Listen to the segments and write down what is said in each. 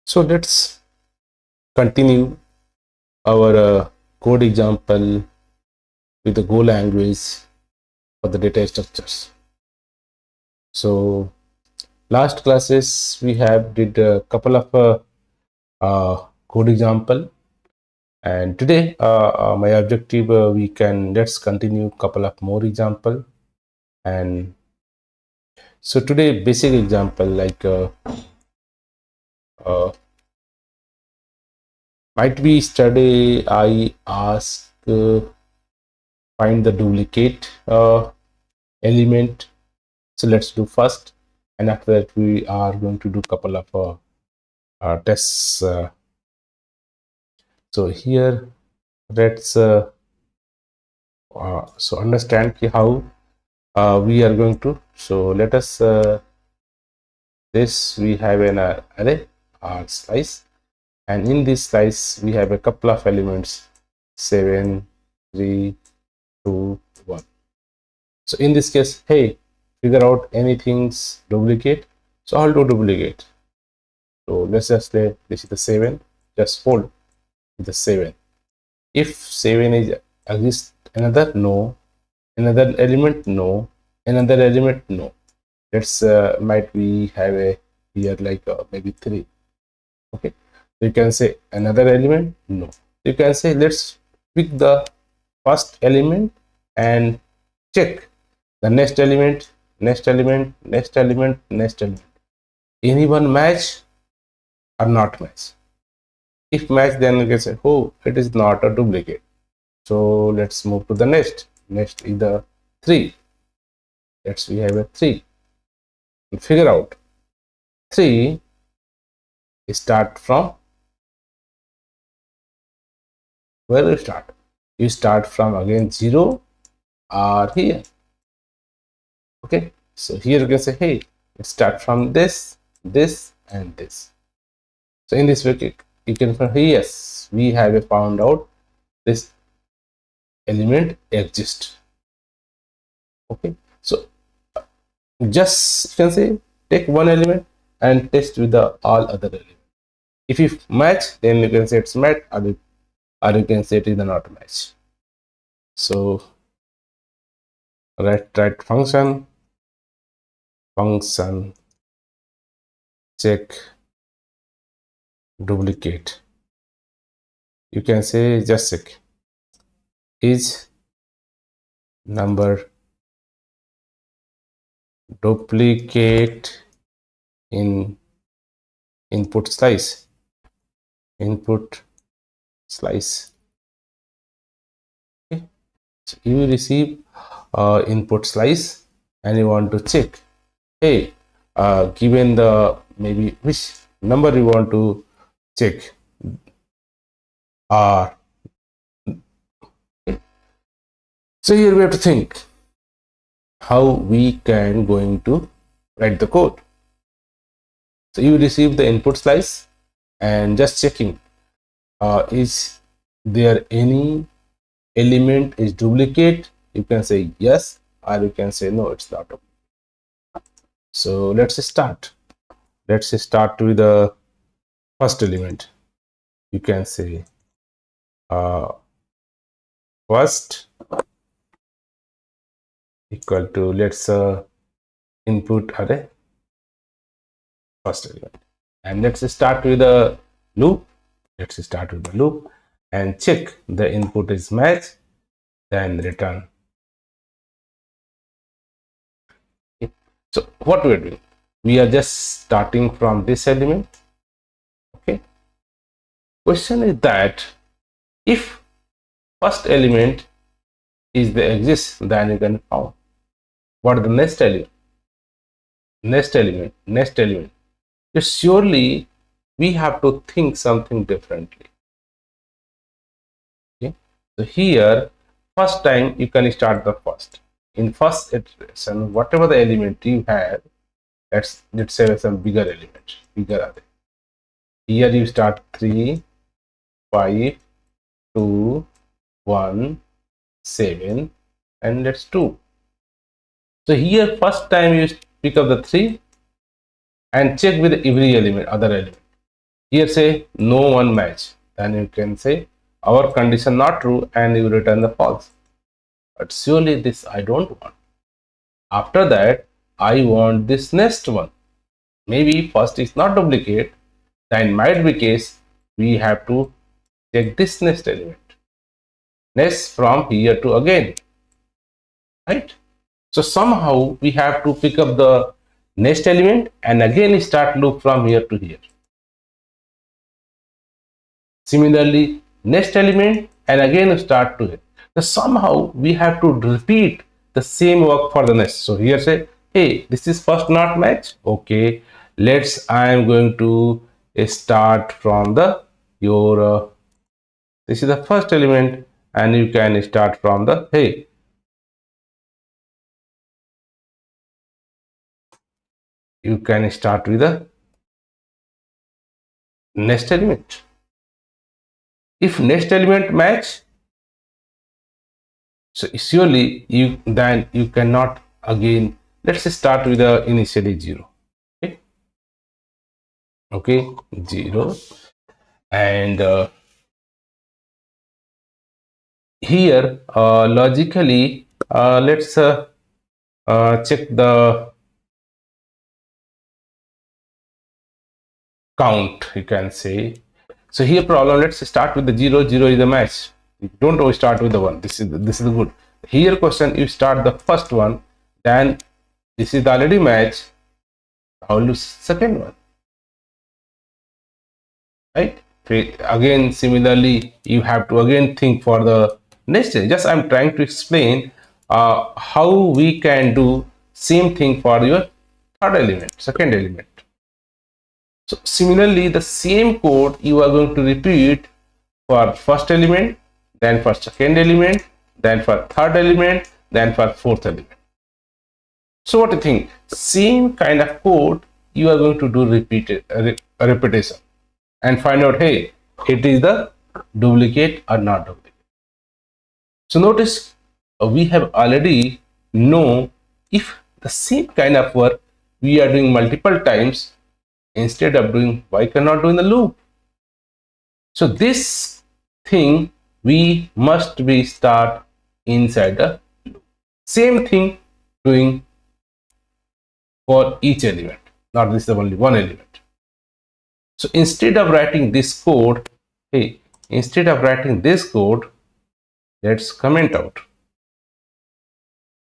So let's continue our code example with the Go language for the data structures. So last classes we have did a couple of code example, and today my objective let's continue couple of more example. And so today basic example like might be study I ask find the duplicate element. So let's do first, and after that we are going to do couple of tests. So here let's so understand how we are going to. So let us this we have an array slice, and in this slice we have a couple of elements 7, 3, 2, 1. So in this case, hey, figure out anything's duplicate. So I'll do duplicate. So let's just say this is the 7, just fold the 7. If 7 is exists another, no, another element, no, another element, no. Let's might we have a here like maybe 3. Okay, so you can say another element, no. You can say let's pick the first element and check the next element, next element, next element, next element. Anyone match or not match? If match, then you can say, oh, it is not a duplicate. So let's move to the next. Next is the 3. We have a 3. And figure out 3 start from where you start. You start from again 0 or here. Okay, so here you can say, hey, let's start from this, this, and this. So in this way, you can find, yes, we have found out this element exists. Okay, so just you can say take one element and test with the all other elements. If you match, then you can say it's match, or you can say it is not match. So write function check duplicate. You can say just check is number duplicate in input slice. Okay, so you will receive input slice, and you want to check, hey, given the maybe which number you want to check. So here we have to think how we can going to write the code. So you receive the input slice and just checking is there any element is duplicate. You can say yes, or you can say no, it's not. So let's start with the first element. You can say first equal to, let's input array first element, and let's start with the loop. And check the input is match, then return. Okay. So what we're doing, we are just starting from this element. Okay, question is that if first element is the exists, then you can found what the next element. So surely we have to think something differently. Okay, so here first time you can start the first. In first iteration, whatever the element you have, let's say some bigger element, bigger array. Here you start 3, 5, 2, 1, 7, and let's 2. So here first time you pick up the 3 and check with every element, other element. Here say no one match, then you can say our condition not true and you return the false. But surely this I don't want. After that, I want this next one. Maybe first is not duplicate, then might be case we have to check this next element. Next from here to again, right? So somehow we have to pick up the next element and again start loop from here to here. Similarly, next element and again start to here. So somehow we have to repeat the same work for the next. So here say, hey, this is first not match. Okay, I am going to start from the your this is the first element and you can start from the hey, you can start with the next element. If next element match, so surely you then you cannot again. Let's start with the initially 0. Okay, okay, 0, and here logically let's check the count, you can say. So here problem, let's start with the 0. 0 is the match. You don't always start with the 1. This is the good. Here question, you start the first one, then this is already match. How will you second one, right? Again similarly you have to again think for the next stage. Just I'm trying to explain how we can do same thing for your third element, second element. So similarly, the same code you are going to repeat for first element, then for second element, then for third element, then for fourth element. So what do you think? Same kind of code you are going to do repetition and find out, hey, it is the duplicate or not duplicate. So notice we have already know if the same kind of work we are doing multiple times, instead of doing, why cannot do in the loop? So this thing we must be start inside the loop. Same thing doing for each element, not this is only one element. So instead of writing this code, hey, instead of writing this code, let's comment out.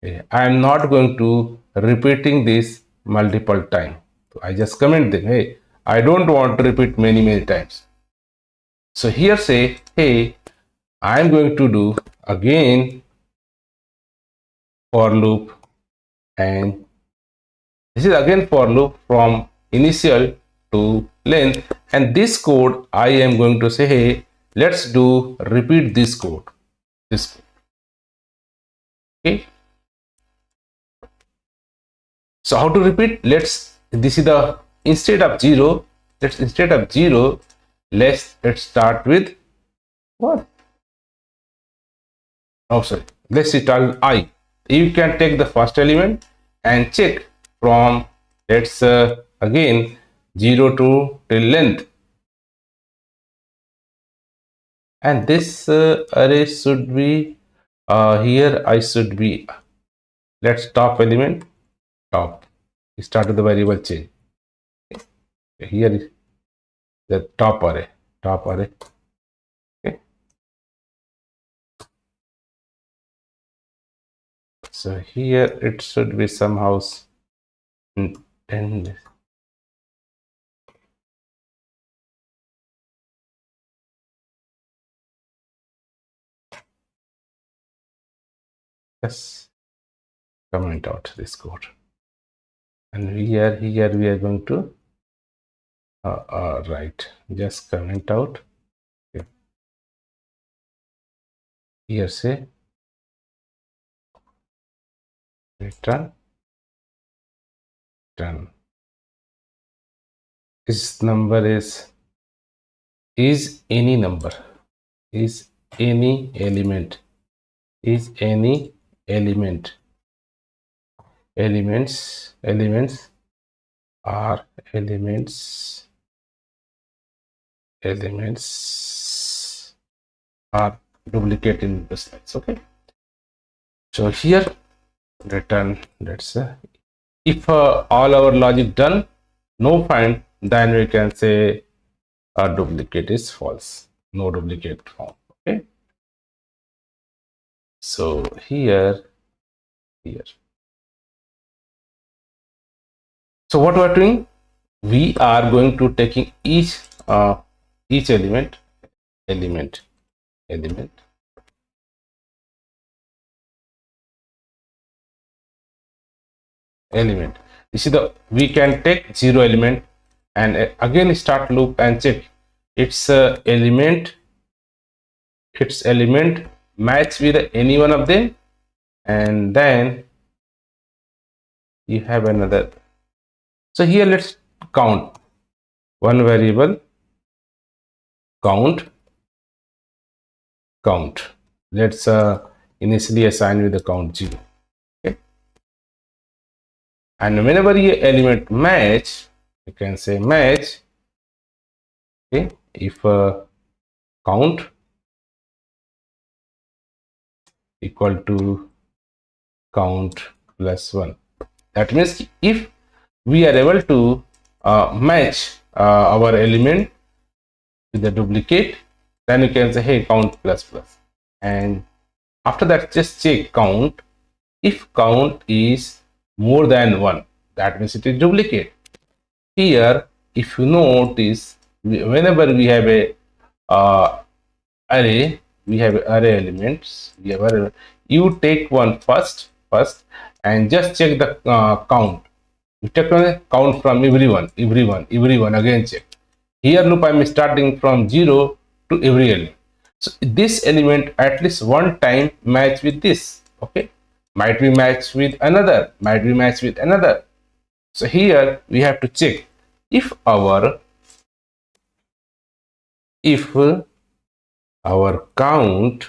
Okay, I am not going to repeating this multiple time. So I just comment them, hey, I don't want to repeat many times. So here say, hey, I am going to do again for loop, and this is again for loop from initial to length, and this code I am going to say, hey, let's do repeat this code, okay. So how to repeat? This is the instead of 0, let's start with what? Oh, sorry. Let's start with I. You can take the first element and check from, let's again 0 to till length, and this array should be here. I should be, let's top element, top. Start with the variable change. Here is the top array. Okay. So here it should be somehow 10. Yes, comment out this code, and here we are going to right, just comment out. Okay. Here say return this number is any number, is any element, elements are elements elements are duplicate in the slides. Okay, so here return, let's say if all our logic done, no find, then we can say a duplicate is false, no duplicate found. Okay, so here so what we are doing, we are going to taking each element element this is the, we can take 0 element and again start loop and check its element match with any one of them, and then you have another. So here let's count one variable count. Let's initially assign with the count 0. Okay, and whenever your element match, you can say match. Okay, if count equal to count plus 1, that means if we are able to match our element with the duplicate, then you can say hey count plus plus, and after that just check count. If count is more than 1, that means it is duplicate. Here if you notice, whenever we have a array, we have array elements, you take one first and just check the count. You take a count from everyone again check. Here loop I am starting from 0 to every element. So this element at least one time match with this. Okay, might be matched with another, So here we have to check if our count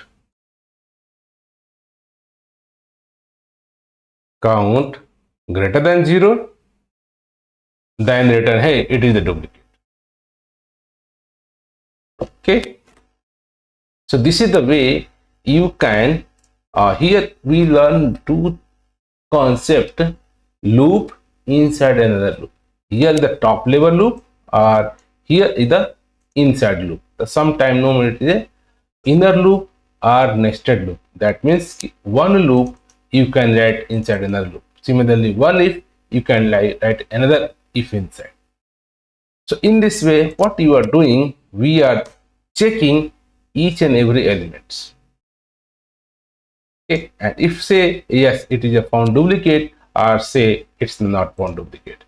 greater than 0, then return hey it is a duplicate. Okay, so this is the way you can here we learn two concept: loop inside another loop. Here is the top level loop, or here is the inside loop. Sometime no it is a inner loop or nested loop. That means one loop you can write inside another loop. Similarly, one if you can write another if inside. So in this way, what you are doing, we are checking each and every element. Okay, and if say yes it is a found duplicate, or say it's not found duplicate.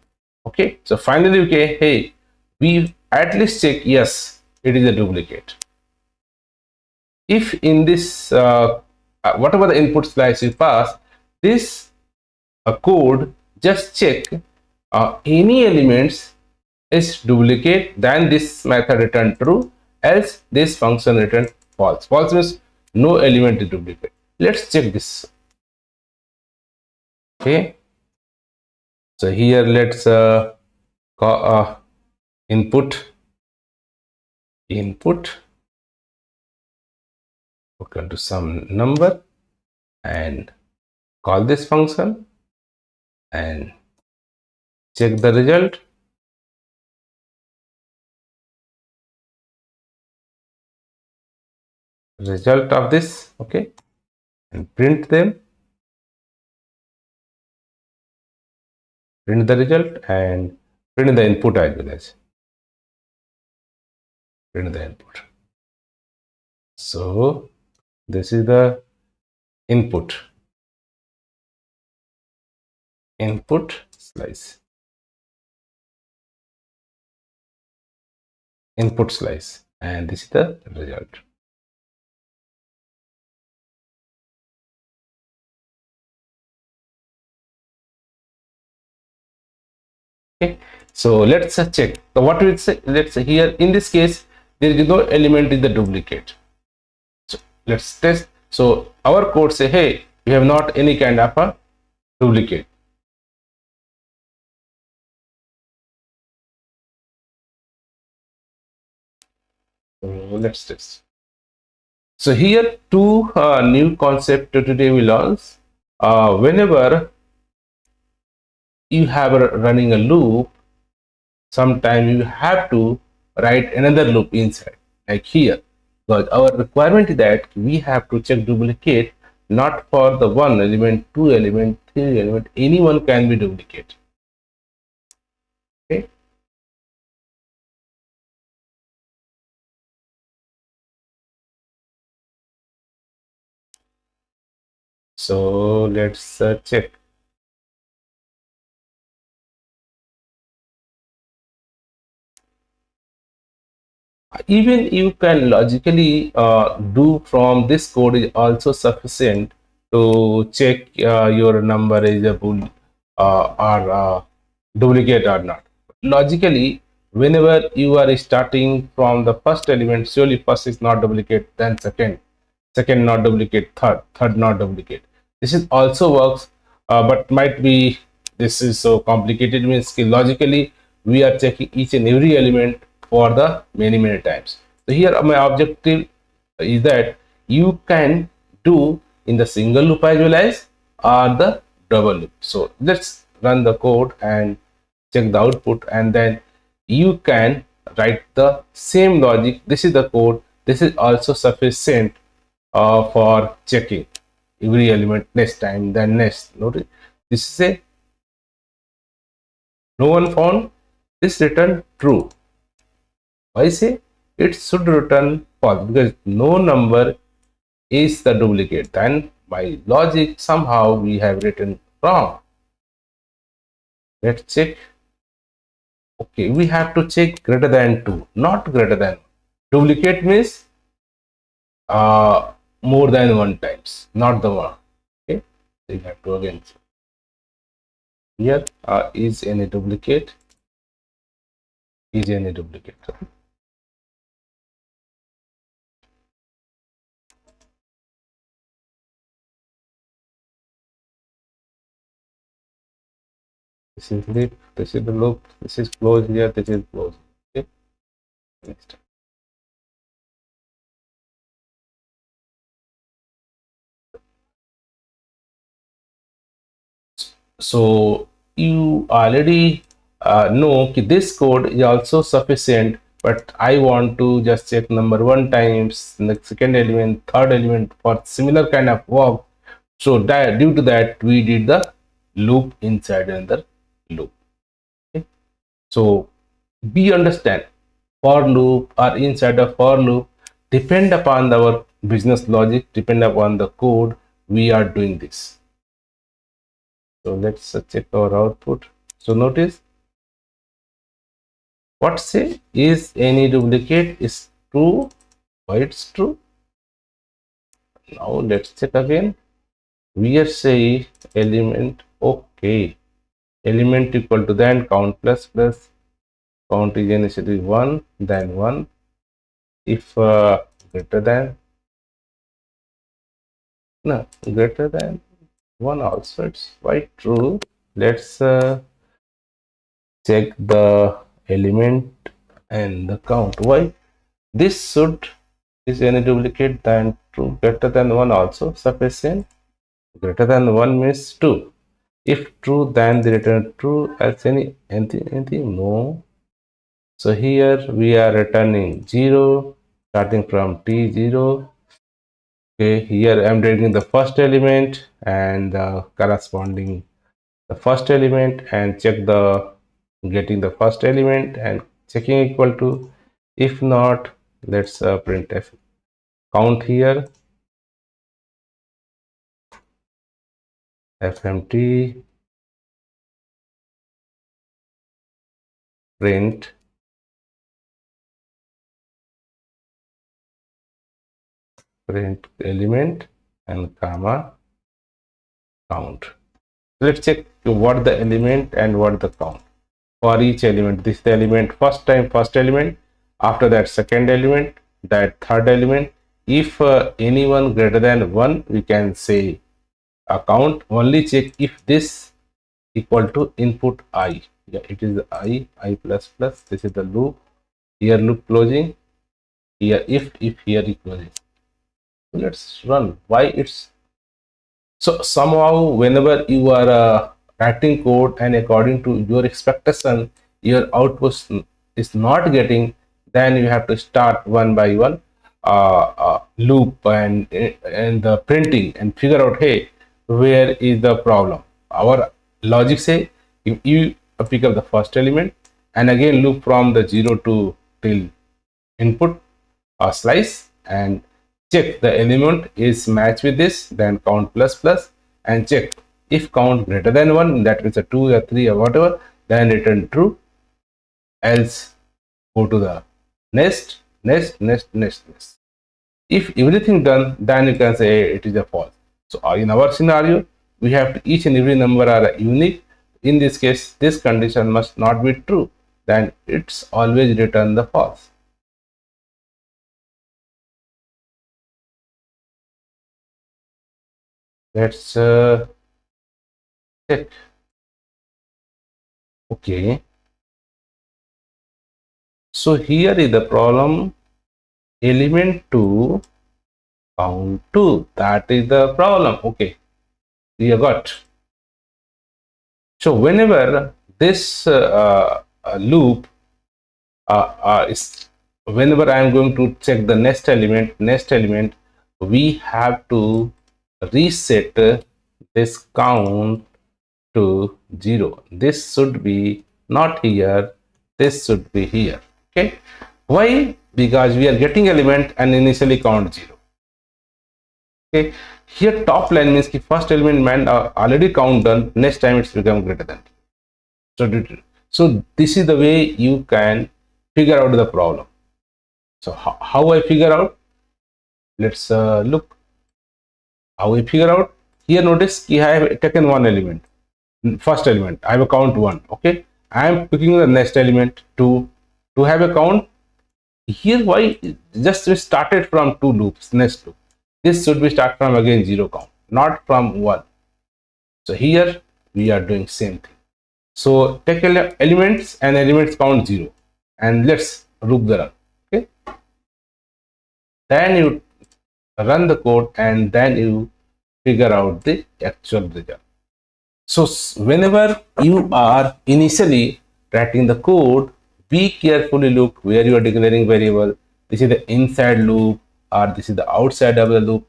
Okay, so finally okay, hey we at least check yes it is a duplicate. If in this whatever the input slice you pass, this code just check any elements is duplicate, then this method return true, else this function return false. False means no element is duplicate. Let's check this. Okay, so here let's input equal to some number and call this function and check the result. Of this. Okay, and print the result and print the input as well as print the input. So this is the input slice, and this is the result. Okay, so let's check. So what we say, let's say here in this case there is no element in the duplicate. So let's test. So our code say hey we have not any kind of a duplicate. So let's test. So here two new concept today we learn. Whenever you have running a loop, sometime you have to write another loop inside, like here, because our requirement is that we have to check duplicate not for the one element, two element, three element, anyone can be duplicate. Okay. So let's check. Even you can logically do from this code is also sufficient to check your number is a bull or duplicate or not. Logically, whenever you are starting from the first element, surely first is not duplicate, then second not duplicate, third not duplicate. This is also works, but might be this is so complicated, means logically we are checking each and every element for the many times. So here my objective is that you can do in the single loop as well as or the double loop. So let's run the code and check the output, and then you can write the same logic. This is the code. This is also sufficient for checking every element next time, then next. Notice this is a no one found, this return true. Why say it should return false? Because no number is the duplicate. Then by logic somehow we have written wrong. Let's check. Okay, we have to check greater than 2, not greater than 1. Duplicate means more than one times, not the one. Okay, so you have to again check. Here is any duplicate, is any duplicate. This is it, this is the loop, this is close here, this is close. Okay, next. So you already know this code is also sufficient, but I want to just check number one times, the second element, third element for similar kind of work. So that due to that we did the loop inside another loop. Okay. So we understand for loop or inside a for loop depend upon our business logic, depend upon the code we are doing this. So let's check our output. So notice what say is any duplicate is true. Why it's true? Now let's check again. We are say element, okay, element equal to then count plus count is initially 1, then 1. If greater than, no, greater than 1 also, it's quite true. Let's check the element and the count. Why this should is any duplicate, then true. Greater than 1 also sufficient. Greater than 1 means 2. If true, then the return true. As anything no. So here we are returning 0 starting from T0. Okay, here I'm taking the first element and the corresponding the first element and check the getting the first element and checking equal to. If not, let's print f count here fmt print element and comma count. Let's check what the element and what the count for each element. This is the element first time first element, after that second element, that third element. If anyone greater than 1, we can say a count. Only check if this equal to input I. Yeah, it is I plus plus. This is the loop. Here loop closing. here if here equals it. So let's run. Why it's so somehow whenever you are writing code and according to your expectation your output is not getting, then you have to start one by one loop and the printing and figure out, hey, where is the problem. Our logic say if you pick up the first element and again loop from the 0 to till input or slice and check the element is matched with this, then count plus plus and check if count greater than 1, that means a 2 or 3 or whatever, then return true, else go to the next. If everything done, then you can say it is a false. So in our scenario we have to each and every number are unique. In this case this condition must not be true, then it's always return the false. Let's check. Okay, so here is the problem, element 2 count 2, that is the problem. Okay, we have got. So whenever this loop is, whenever I am going to check the next element, we have to reset this count to 0. This should be not here, this should be here. Okay, why? Because we are getting element and initially count 0. Okay, here top line means the first element man already count done, next time it's become greater than. So this is the way you can figure out the problem. So how I figure out? Let's look how I figure out. Here notice I have taken one element, first element, I have a count 1. Okay, I am picking the next element 2 to have a count. Here why just we started from 2 loops, next loop, this should be start from again 0 count, not from 1. So here we are doing same thing. So take elements and elements count 0 and let's loop the run. Okay, then you run the code and then you figure out the actual result. So whenever you are initially writing the code, be carefully look where you are declaring variable. This is the inside loop or this is the outside of the loop.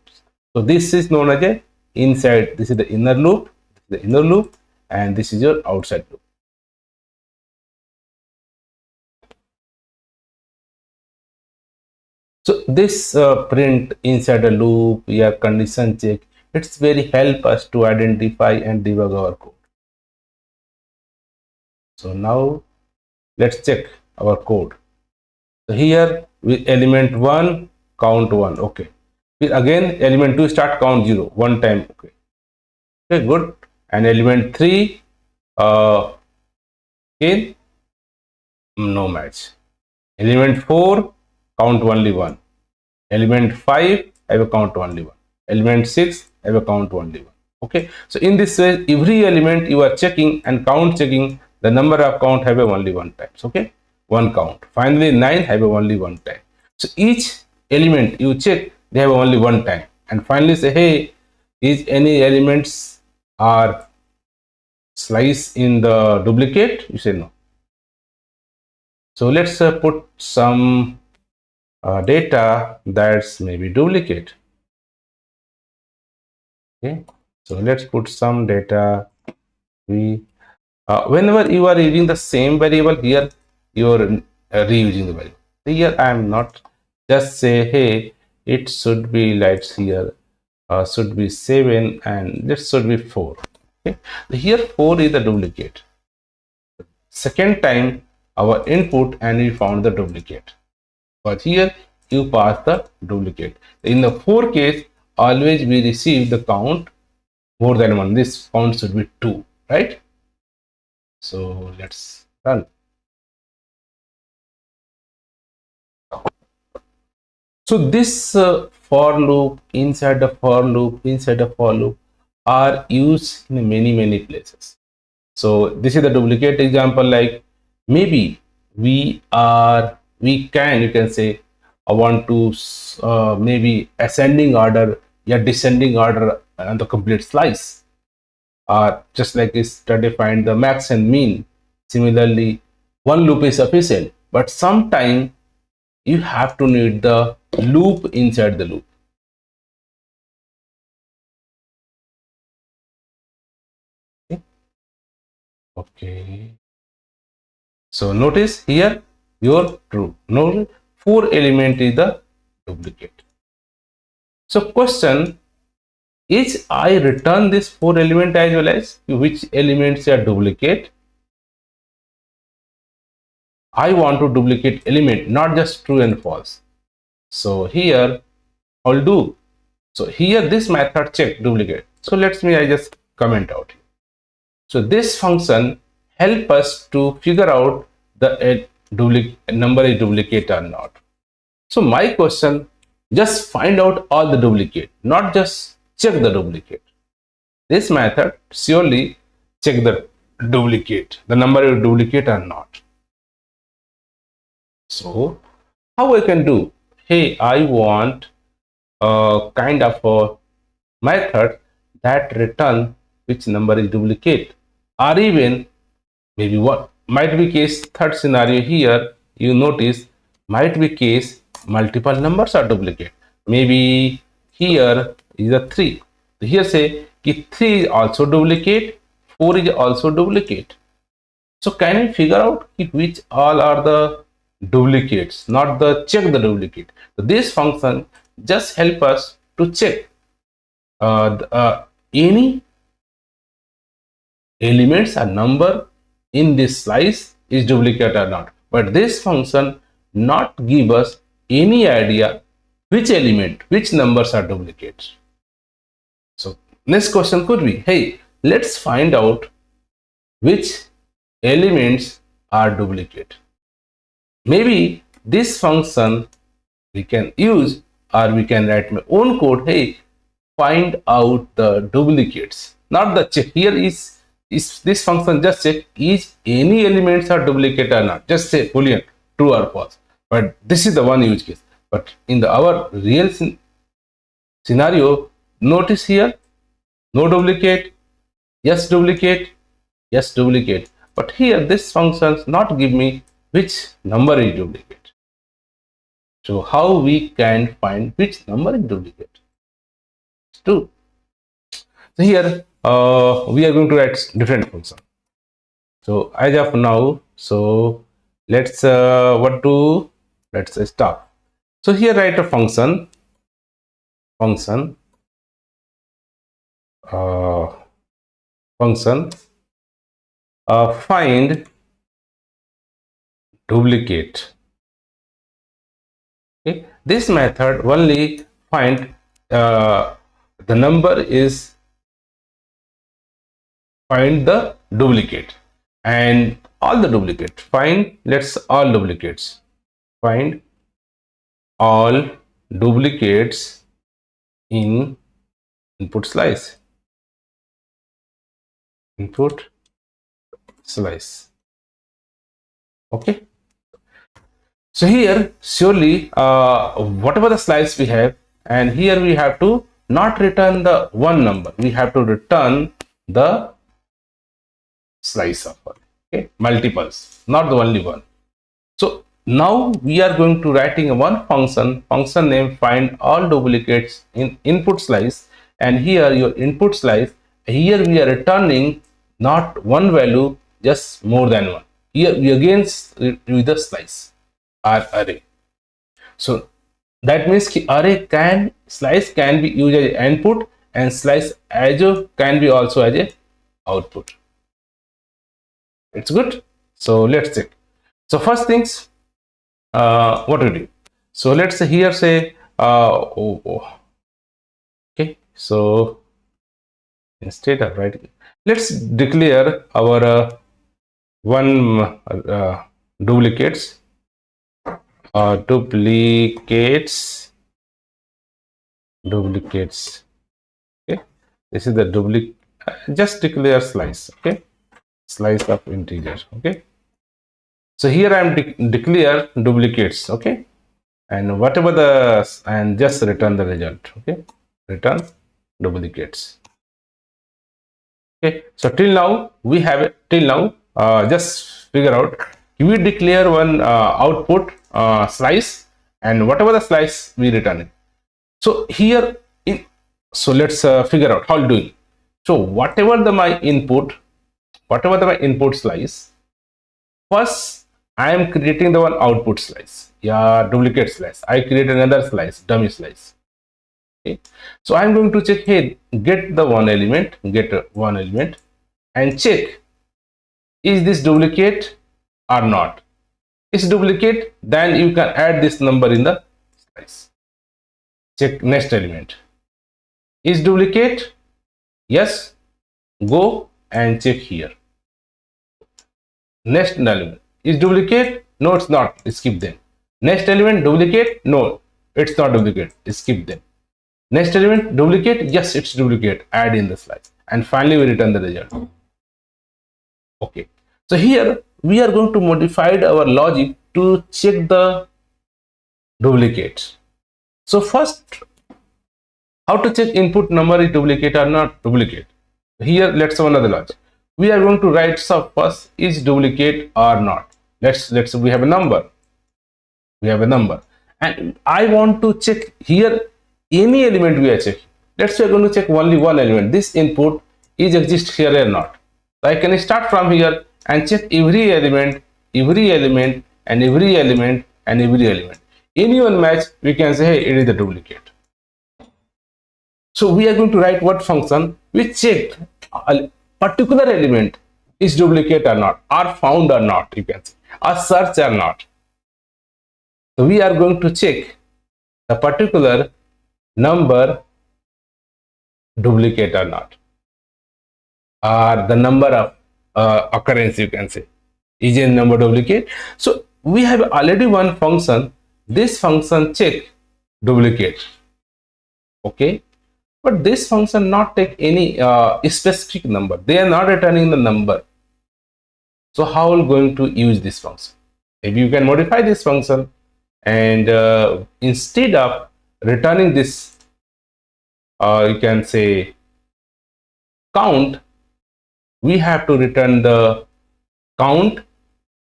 So this is known as a inside, this is the inner loop, and this is your outside loop. So this print inside a loop, yeah, condition check, it's very help us to identify and debug our code. So now let's check our code. So here with element 1 count 1. Okay, with again element 2 start count 0 one time. Okay, okay, good. And element 3 again no match. Element 4 count only 1. Element 5 I have a count only 1. Element 6 I have a count only 1. Okay, so in this way every element you are checking and count checking, the number of count have a only one times. Okay, one count. Finally 9 have a only one time. So each element you check, they have only one time, and finally say, hey, is any elements are slice in the duplicate? You say no. So let's put some data that's maybe duplicate. Okay, so let's put some data. We whenever you are using the same variable, here you are reusing the variable. Here I am not, just say, hey, it should be lights here, should be 7 and this should be 4. Okay, here 4 is the duplicate. Second time our input and we found the duplicate, but here you pass the duplicate. In the 4 case, always we receive the count more than 1. This count should be 2, right? So let's run. So this for loop inside the for loop are used in many places. So this is the duplicate example. Like maybe you can say I want to maybe ascending order or descending order on the complete slice, or just like this study find the max and mean. Similarly, one loop is sufficient, but sometime you have to need the loop inside the loop. Okay. So notice here your true. No, 4 element is the duplicate. So question is, I return this 4 element as well as which elements are duplicate. I want to duplicate element, not just true and false. So here I'll do. So here this method check duplicate. So let me I just comment out. So this function help us to figure out the number is duplicate or not. So my question, just find out all the duplicate, not just check the duplicate. This method surely check the duplicate, the number is duplicate or not. So how I can do? Hey, I want a kind of a method that return which number is duplicate, or even maybe what might be case third scenario here. You notice might be case multiple numbers are duplicate. Maybe here is a 3. Here say कि 3 is also duplicate, 4 is also duplicate. So can we figure out which all are the duplicates, not the check the duplicate. So this function just help us to check any elements or number in this slice is duplicate or not. But this function not give us any idea which element, which numbers are duplicates. So next question could be, hey, let's find out which elements are duplicate. Maybe this function we can use, or we can write my own code. Hey, find out the duplicates, not the check. Here is this function just check is any elements are duplicate or not. Just say boolean true or false. But this is the one use case. But in the our real scenario, notice here no duplicate, yes duplicate, yes duplicate. But here this function not give me which number is duplicate. So how we can find which number is duplicate? True. So here we are going to write different function. So as of now, so let's what do? Let's stop. So here write a function function find duplicate. Okay, this method only find the number is find the duplicate and all the duplicate. Find let's all duplicates. Find all duplicates in input slice. Input slice. Okay. So here surely whatever the slice we have, and here we have to not return the one number, we have to return the slice of one. Okay, multiples, not the only one. So now we are going to writing one function name find all duplicates in input slice, and here your input slice, here we are returning not one value, just more than one. Here we again with the slice or array. So that means array can slice can be used as input and slice as a can be also as a output. It's good. So let's check. So first things what we do. So let's say here say okay, so instead of writing, let's declare our one duplicates duplicates. Okay, this is the duplicate. Just declare slice. Okay, slice of integer. Okay, so here I am declare duplicates. Okay, and whatever the, and just return the result. Okay, return duplicates. Okay, so till now we have it. Till now, just figure out, we declare one output slice, and whatever the slice we return it. So here so let's figure out how to do it. So whatever the my input slice, first I am creating the one output slice, yeah, duplicate slice. I create another slice, dummy slice. Okay, so I'm going to check, hey, get one element, and check, is this duplicate or not. Is duplicate, then you can add this number in the slice. Check next element, is duplicate, yes, go and check here. Next element, is duplicate, no it's not, skip them. Next element, duplicate, no it's not duplicate, skip them. Next element, duplicate, yes it's duplicate, add in the slice, and finally we return the result. Okay, so here we are going to modify our logic to check the duplicates. So first, how to check input number is duplicate or not duplicate. Here let's have another logic. We are going to write sub first, is duplicate or not. Let's we have a number, and I want to check here any element we are checking. Let's say we are going to check only one element, this input is exist here or not. So I can start from here and check every element, and every element. Any one match, we can say, hey, it is a duplicate. So we are going to write what function, we check a particular element is duplicate or not, or found or not, you can say, or search or not. So we are going to check the particular number duplicate or not, or the number of occurrence, you can say, is a number duplicate. So we have already one function, this function check duplicate. Okay, but this function not take any specific number, they are not returning the number. So how are we going to use this function? Maybe you can modify this function, and instead of returning this, you can say, count, we have to return the count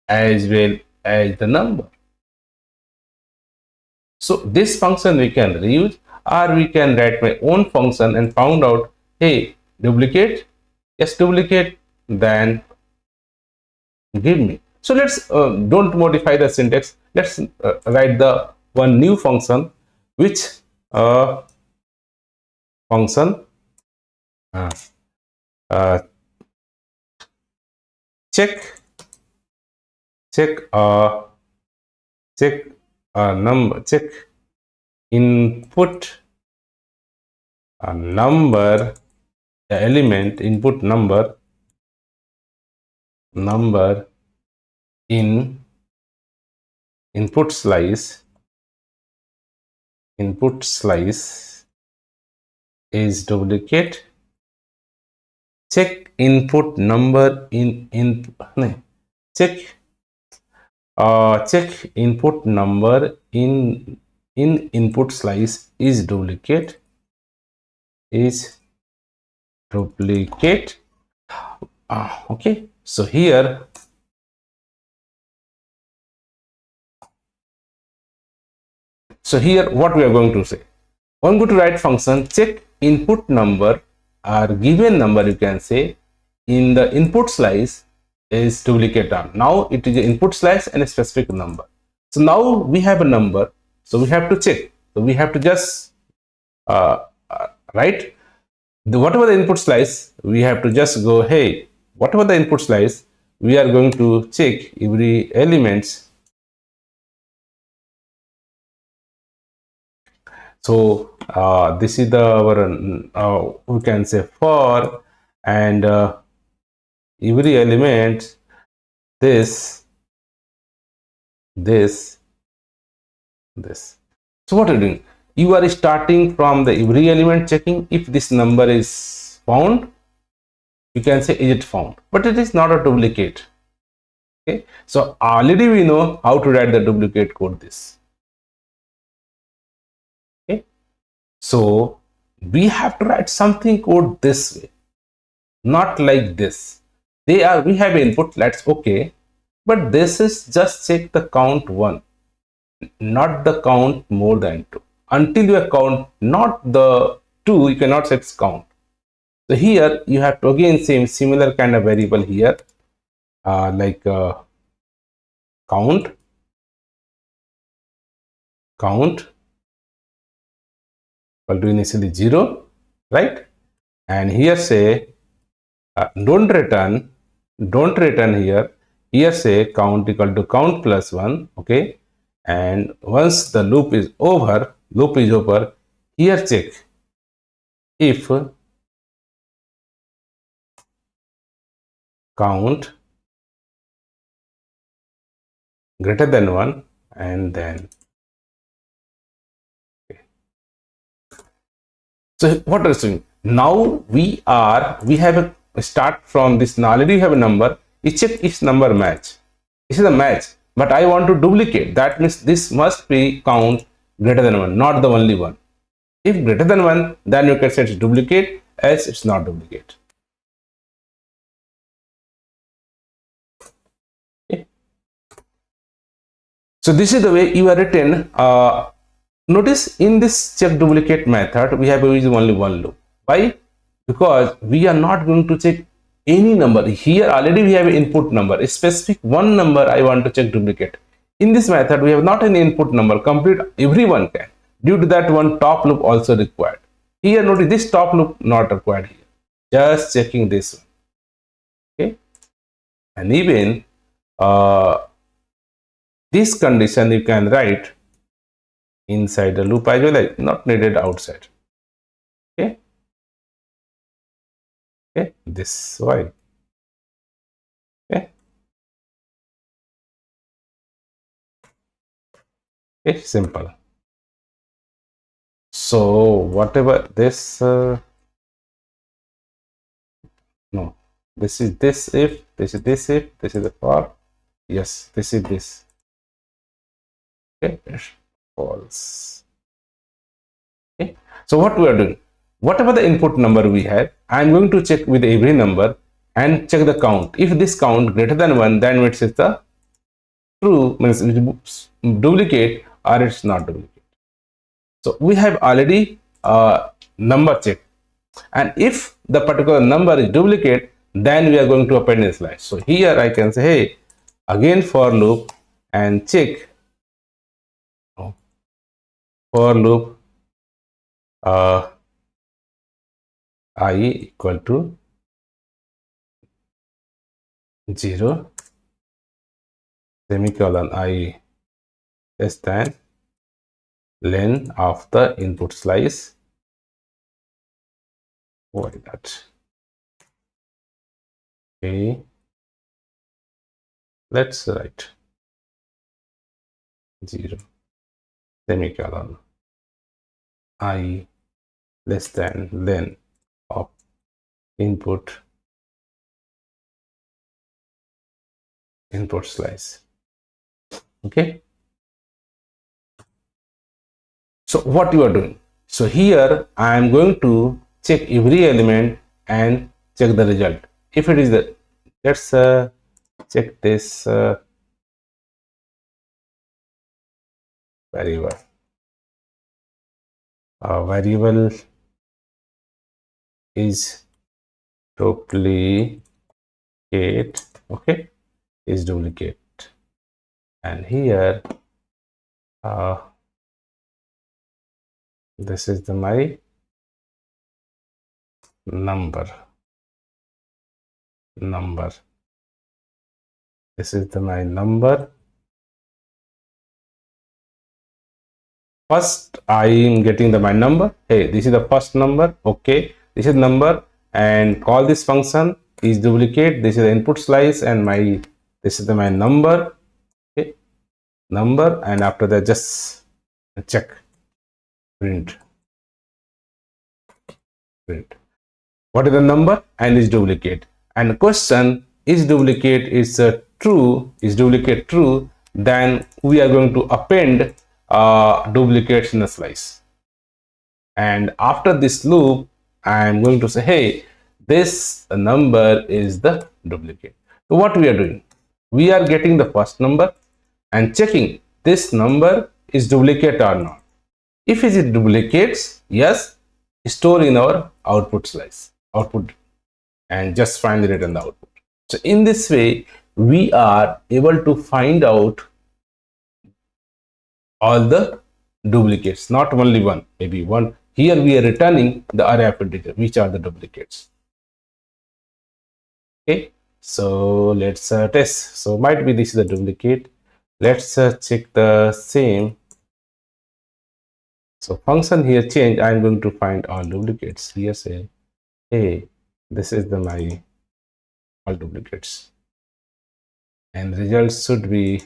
as well as the number. So this function we can reuse, or we can write my own function and found out, hey, duplicate, yes duplicate, then give me. So let's don't modify the syntax, let's write the one new function, which function check input number, the element input number in input slice is duplicate. Check input number check input number in input slice is duplicate. Okay, so here what we are going to say, I'm going to write function check input number or given number, you can say, in the input slice is duplicate arm. Now it is an input slice and a specific number. So now we have a number, so we have to check. So we have to just write whatever the input slice, we have to just go, hey, whatever the input slice, we are going to check every elements. So this is the our we can say for, and every element this. So what are you doing? You are starting from the every element checking. If this number is found, you can say is it found, but it is not a duplicate. Okay, so already we know how to write the duplicate code. This So we have to write something code this way, not like this. We have input, let's okay, but this is just check the count 1, not the count more than 2. Until you count not the 2, you cannot set count. So here you have to again same similar kind of variable here, like count equal to initially 0, right? And here say don't return here. Here say count equal to count plus 1, okay? And once the loop is over, here check if count greater than 1, and then okay. So what is doing now? We have a start from this. Now already you have a number. You check if number match. This is a match, but I want to duplicate. That means this must be count greater than 1, not the only one. If greater than 1, then you can set duplicate, else it's not duplicate. Okay. So this is the way you are written. Notice in this check duplicate method, we have used only one loop. Why? Because we are not going to check any number. Here already we have an input number, a specific one number I want to check duplicate. In this method, we have not an input number, complete everyone can. Due to that, one top loop also required. Here notice this top loop not required here. Just checking this one. Okay. And even this condition you can write inside the loop as well, like not needed outside. Okay. Okay, this while. Okay. Okay, simple. So whatever this no, this is this if, this is this if, this is the for. Yes, this is this. Okay, false. Okay, so what we are doing, whatever the input number we have, I am going to check with every number and check the count. If this count greater than 1, then it is the true, means duplicate, or it's not duplicate. So we have already number check, and if the particular number is duplicate, then we are going to append in slice. So here I can say, hey, again for loop and check for loop I equal to 0 semicolon I less than length of the input slice. Why that? Okay, let's write 0 semicolon I less than length of input slice. Okay, so what you are doing, so here I am going to check every element and check the result. If it is the, let's check this variable. Variable is duplicate. Okay, is duplicate, and here this is the my number. This is the my number. First I am getting the my number. Hey, this is the first number. Okay, this is number, and call this function is duplicate. This is the input slice, and my this is the my number. Okay, number, and after that just check print. What is the number? And is duplicate. And the question is duplicate is true. Is duplicate true? Then we are going to append duplicates in the slice. and after this loop I am going to say, hey, this number is the duplicate. So what we are doing, we are getting the first number and checking this number is duplicate or not. If it is duplicates, yes, store in our output slice, output, and just finally return the output. So in this way, we are able to find out all the duplicates, not only one, maybe one. Here we are returning the array of integer, which are the duplicates. Okay, so let's test. So might be this is a duplicate. Let's check the same. So function here change. I'm going to find all duplicates. Here say, hey, this is the my all duplicates, and results should be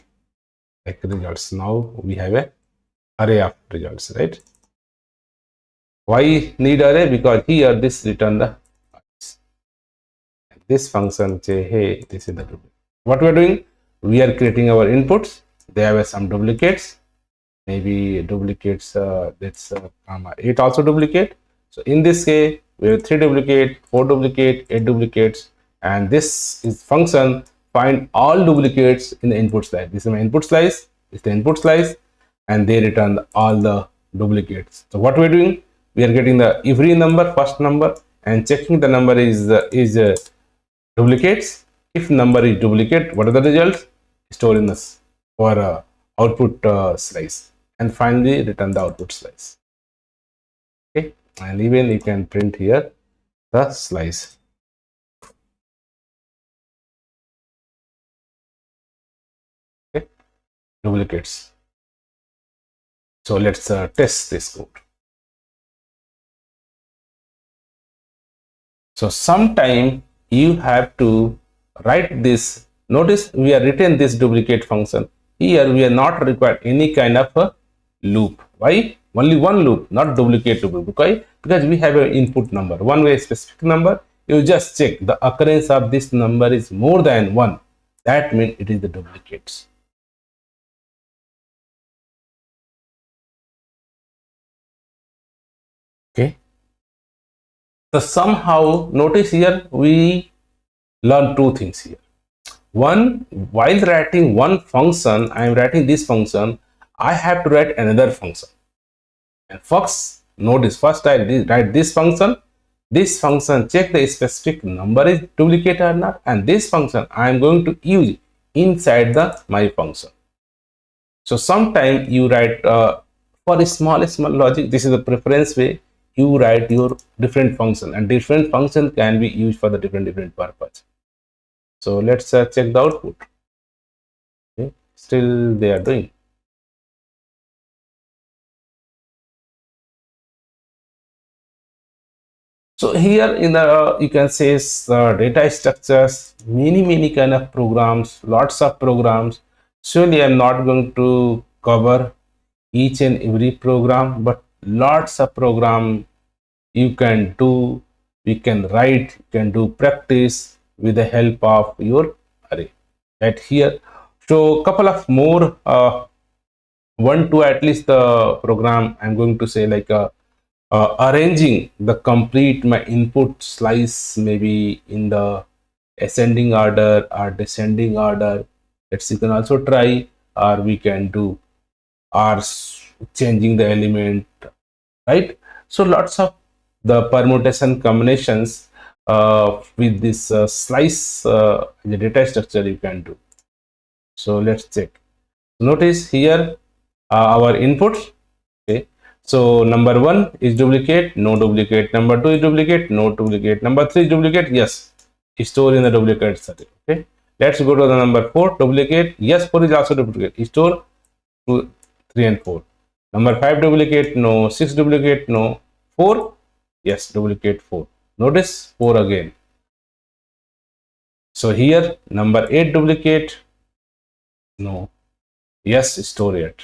like results. Now we have a array of results, right? Why need array? Because here this return the this function say, hey, this is the duplicate. What we are doing, we are creating our inputs. There were some duplicates, maybe duplicates. Let's comma 8 also duplicate. So in this case, we have 3 duplicate, 4 duplicate, 8 duplicates, and this is function find all duplicates in the input slice. This is my input slice. This is the input slice, and they return all the duplicates. So what we are doing, we are getting the every number, first number, and checking the number is duplicates. If number is duplicate, what are the results? Store in this for output slice, and finally return the output slice. Okay, and even you can print here the slice. Okay, duplicates. So let's test this code. So sometime you have to write this. Notice we are written this duplicate function. Here we are not required any kind of a loop. Why? Only one loop, not duplicate loop. Because we have an input number, one way specific number. You just check the occurrence of this number is more than 1. That means it is the duplicates. Okay. So somehow notice here we learn two things here. One, while writing one function, I am writing this function, I have to write another function. And first, notice first I write this function check the specific number is duplicate or not, and this function I am going to use inside the my function. So sometime you write for a small logic, this is the preference way you write your different function, and different function can be used for the different purpose. So let's check the output. Okay, still they are doing. So here in the you can say data structures, many kind of programs, lots of programs. Surely I'm not going to cover each and every program, but lots of program you can do, you can write, you can do practice with the help of your array. Right here, so couple of more one to at least the program I'm going to say like arranging the complete my input slice maybe in the ascending order or descending order. Let's you can also try, or we can do or changing the element, right? So lots of the permutation combinations with this slice the data structure you can do. So let's check. Notice here our inputs. Okay, so number 1 is duplicate, no duplicate. Number 2 is duplicate, no duplicate. Number 3 is duplicate, yes, store in the duplicate set. Okay, let's go to the number 4, duplicate, yes, 4 is also duplicate, store 2, 3 and 4. Number 5 duplicate, no. 6 duplicate, no. 4, yes, duplicate 4. Notice 4 again. So here number 8 duplicate, no. Yes, store it.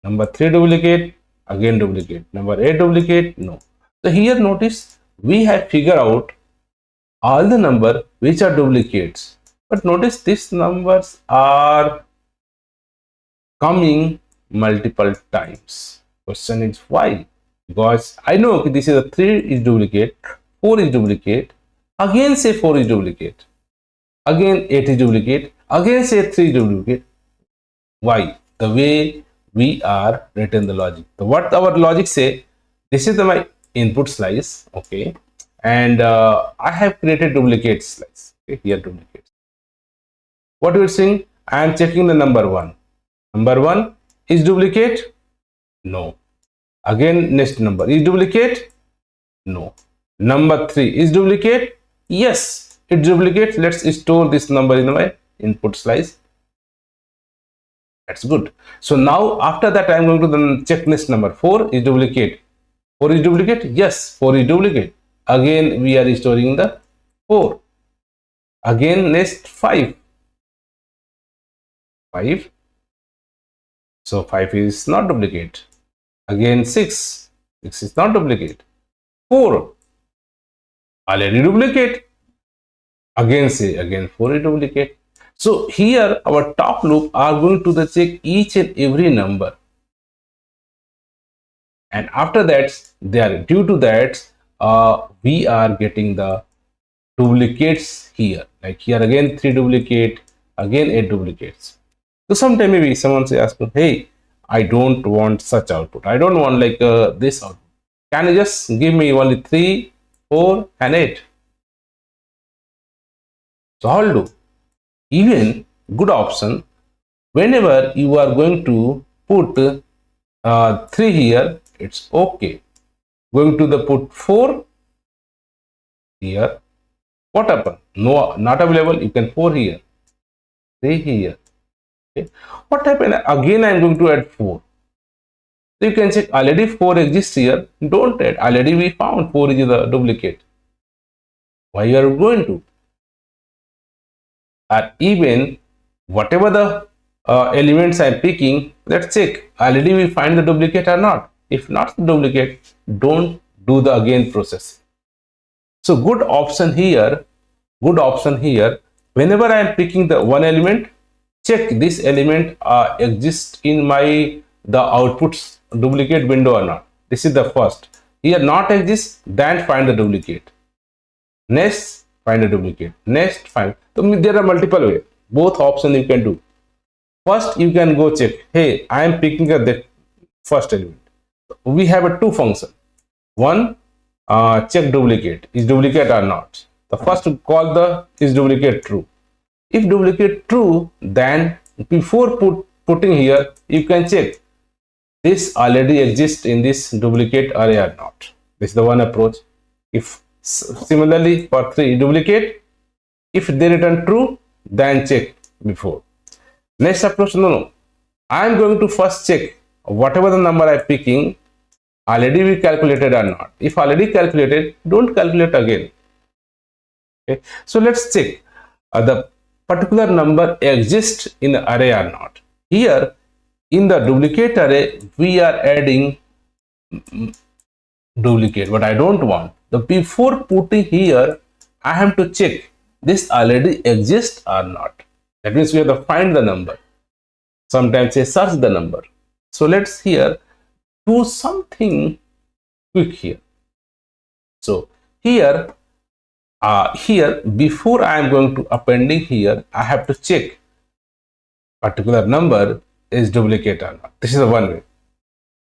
Number 3 duplicate, again duplicate. Number 8 duplicate, no. So here notice we have figured out all the number which are duplicates, but notice these numbers are coming multiple times. Question is why? because I know okay, this is a 3 is duplicate, 4 is duplicate, again say 4 is duplicate, again 8 is duplicate, again say 3 is duplicate. Why? The way we are written the logic. So what our logic say, this is my input slice, okay, and I have created duplicate slice, okay, here duplicate. What we're saying, I am checking the number 1. Number 1 is duplicate? No. Again next number is duplicate? No. Number 3 is duplicate? Yes, it's duplicate. Let's store this number in my input slice. That's good. So now after that I am going to then check next number. 4 is duplicate. 4 is duplicate? Yes, 4 is duplicate. Again we are storing the 4. Again next 5. 5. So 5 is not duplicate. Again 6. 6 is not duplicate. 4 already duplicate. Again say again 4 is duplicate. So here our top loop are going to the check each and every number, and after that they are due to that we are getting the duplicates here. Like here again 3 duplicate, again 8 duplicates. So sometime maybe someone say ask me, hey, I don't want such output. I don't want like this output. Can you just give me only 3, 4 and 8? So I'll do. Even good option, whenever you are going to put 3 here, it's okay. Going to the put 4 here, what happened? No, not available. You can 4 here, 3 here. Okay. What happened? Again, I am going to add 4. So you can check already 4 exists here. Don't add. Already we found 4 is the duplicate. Why you are going to? Or even whatever the elements I am picking, let's check. Already we find the duplicate or not. If not the duplicate, don't do the again process. So good option here. Whenever I am picking the one element, check this element exists in my the outputs duplicate window or not. This is the first. Here not exists, then find the duplicate. Next, find a duplicate. Next, find. So there are multiple ways. Both options you can do. First, you can go check. Hey, I am picking the first element. We have a 2 function. One, check duplicate. Is duplicate or not? The first call the is duplicate true. If duplicate true, then before putting here, you can check this already exists in this duplicate array or not. This is the one approach. If similarly for 3 duplicate, if they return true, then check before. Next approach, no. I am going to first check whatever the number I am picking, already we calculated or not. If already calculated, don't calculate again. Okay. So let's check the particular number exists in the array or not. Here in the duplicate array, we are adding duplicate, but I don't want. The before putting here, I have to check this already exists or not. That means we have to find the number. Sometimes say search the number. So let's here do something quick here. So here before I am going to appending here, I have to check particular number is duplicate or not. This is the one way.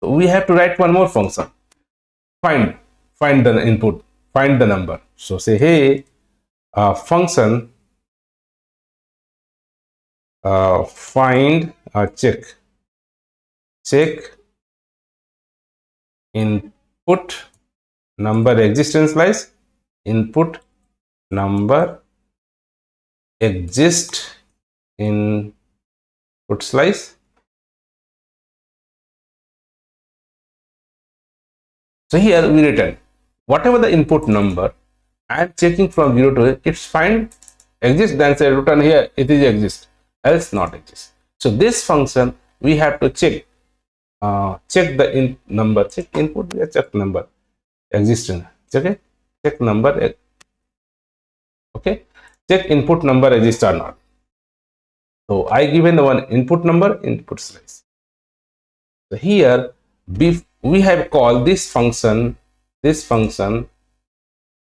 So we have to write one more function. Find the input, find the number. So say hey function find check input number existence slice, input number exist in put slice. So here we return whatever the input number. I am checking from 0 to 8. It's find exist, then say return here it is exist, else not exist. So this function we have to check the number, check input, check number existence. Okay, check number. Okay, check input number exists or not. So I given the one input number, input slice. So here we have called this function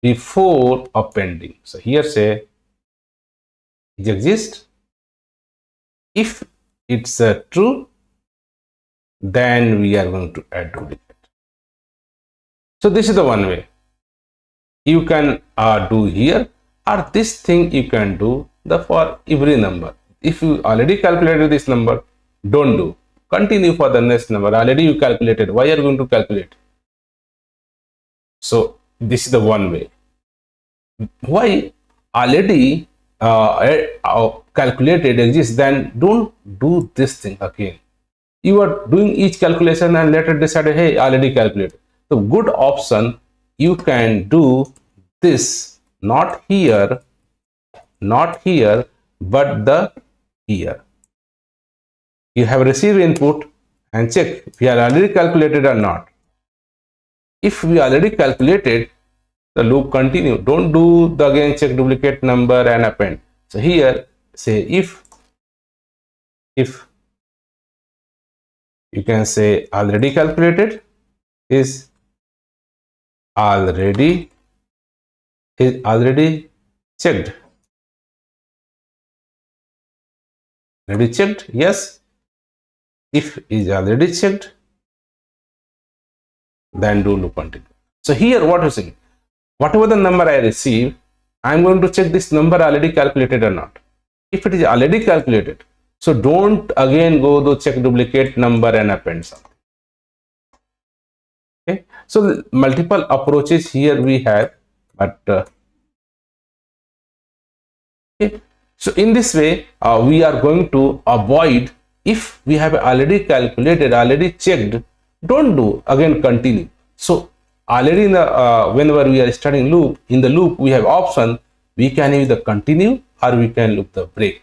before appending. So here say it exists. If it's true, then we are going to add duplicate. So this is the one way you can do here, or this thing you can do for every number. If you already calculated this number, don't do. Continue for the next number. Already you calculated. Why are you going to calculate? So this is the one way. Why already calculated exists, then don't do this thing again. You are doing each calculation and later decided, hey, already calculated. So good option, you can do this, not here, but the here. You have received input and check if we are already calculated or not. If we already calculated, the loop continue. Don't do the again check duplicate number and append. So here say if you can say already calculated is already checked. Already checked, yes. If is already checked, then do loop continue. So here what you saying, whatever the number I receive, I am going to check this number already calculated or not. If it is already calculated, so don't again go to check duplicate number and append something. Okay, so multiple approaches here we have, but okay. So in this way, we are going to avoid, if we have already calculated, already checked, don't do again continue. So already in the whenever we are studying loop, in the loop we have option, we can either continue or we can loop the break.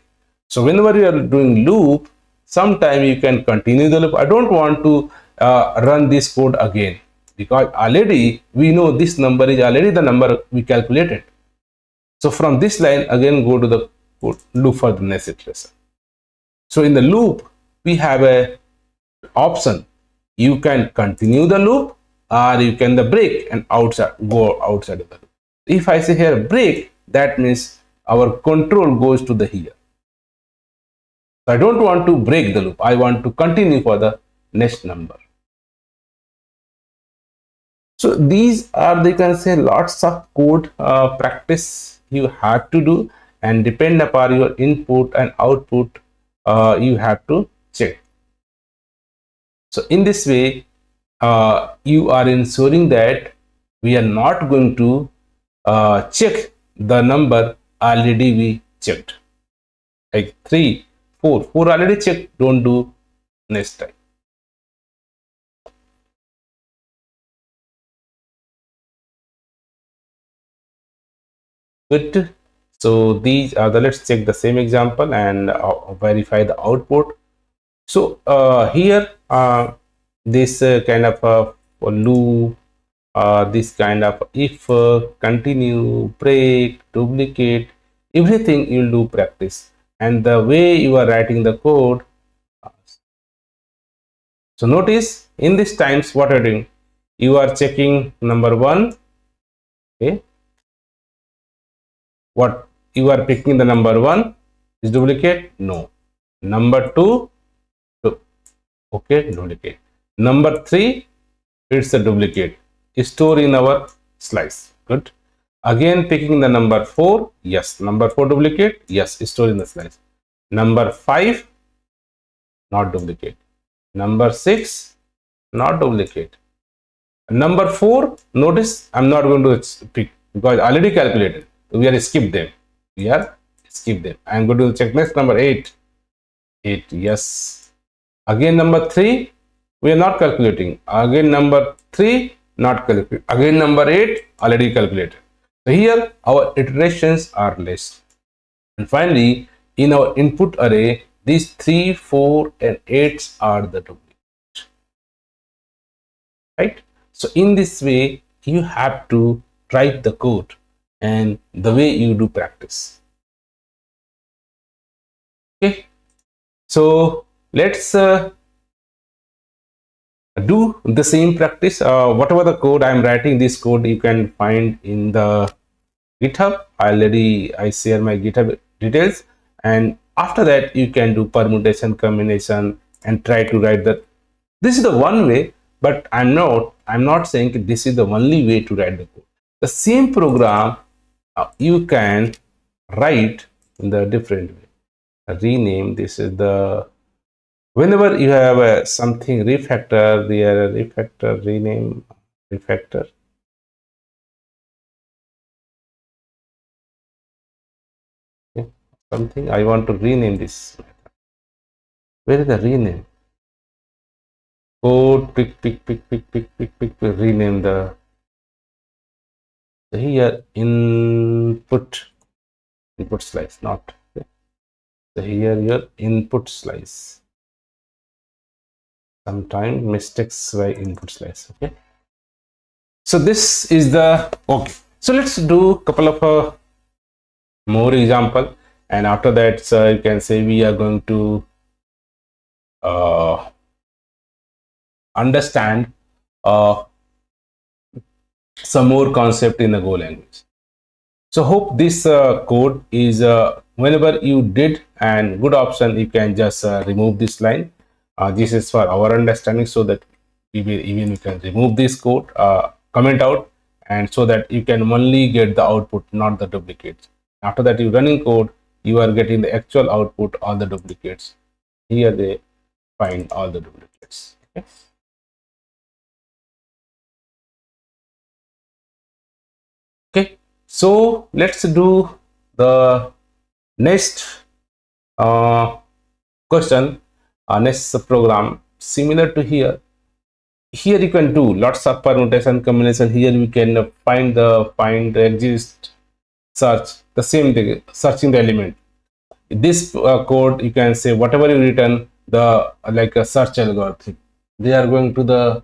So whenever you are doing loop, sometime you can continue the loop. I don't want to run this code again, because already we know this number is already the number we calculated. So from this line again go to the loop for the next iteration. So in the loop we have a option, you can continue the loop or you can the break and go outside of the loop. If I say here break, that means our control goes to the here. So I don't want to break the loop, I want to continue for the next number. So these are, they can say, lots of code practice you have to do, and depend upon your input and output, you have to check. So in this way, you are ensuring that we are not going to check the number already we checked, like 3, 4 already checked, don't do next time. Good. So these are the, let's check the same example and verify the output. So here this kind of loop, this kind of if, continue, break, duplicate, everything you'll do practice, and the way you are writing the code. So notice in these times what you're doing, you are checking number 1, okay, what you are picking, the number 1 is duplicate, no. Number 2, okay, duplicate. Number 3, it's a duplicate, store in our slice. Good. Again picking the number 4, yes, number 4 duplicate, yes, store in the slice. Number 5, not duplicate. Number 6, not duplicate. Number 4, notice I'm not going to pick because I already calculated. We are skip them. I'm going to check next, number 8, yes. Again number 3, we are not calculating. Again number 3, not calculated. Again number 8, already calculated. So here our iterations are less. And finally, in our input array, these 3, 4 and 8 are the duplicate, right? So in this way you have to write the code and the way you do practice. Okay, so let's do the same practice. Whatever the code I'm writing, this code you can find in the GitHub. I share my GitHub details, and after that you can do permutation, combination, and try to write that. This is the one way, but I'm not saying this is the only way to write the code. The same program you can write in the different way. Rename, this is the, whenever you have something refactor, there refactor, rename, refactor. Okay. Something I want to rename this. Where is the rename? Code, pick, rename the, here input slice, not okay. So here your input slice. Sometimes mistakes by input slice. Okay. So this is the, okay. So let's do a couple of more example, and after that, you can say we are going to understand some more concept in the Go language. So hope this code is whenever you did, and good option, you can just remove this line. This is for our understanding, so that even you can remove this code, comment out, and so that you can only get the output, not the duplicates. After that, you running code, you are getting the actual output, all the duplicates. Here they find all the duplicates. Okay. Okay, so let's do the next question, next program similar to here. Here you can do lots of permutation, combination. Here we can find exist, search, the same thing, searching the element. This code, you can say whatever you written, the like a search algorithm, they are going to the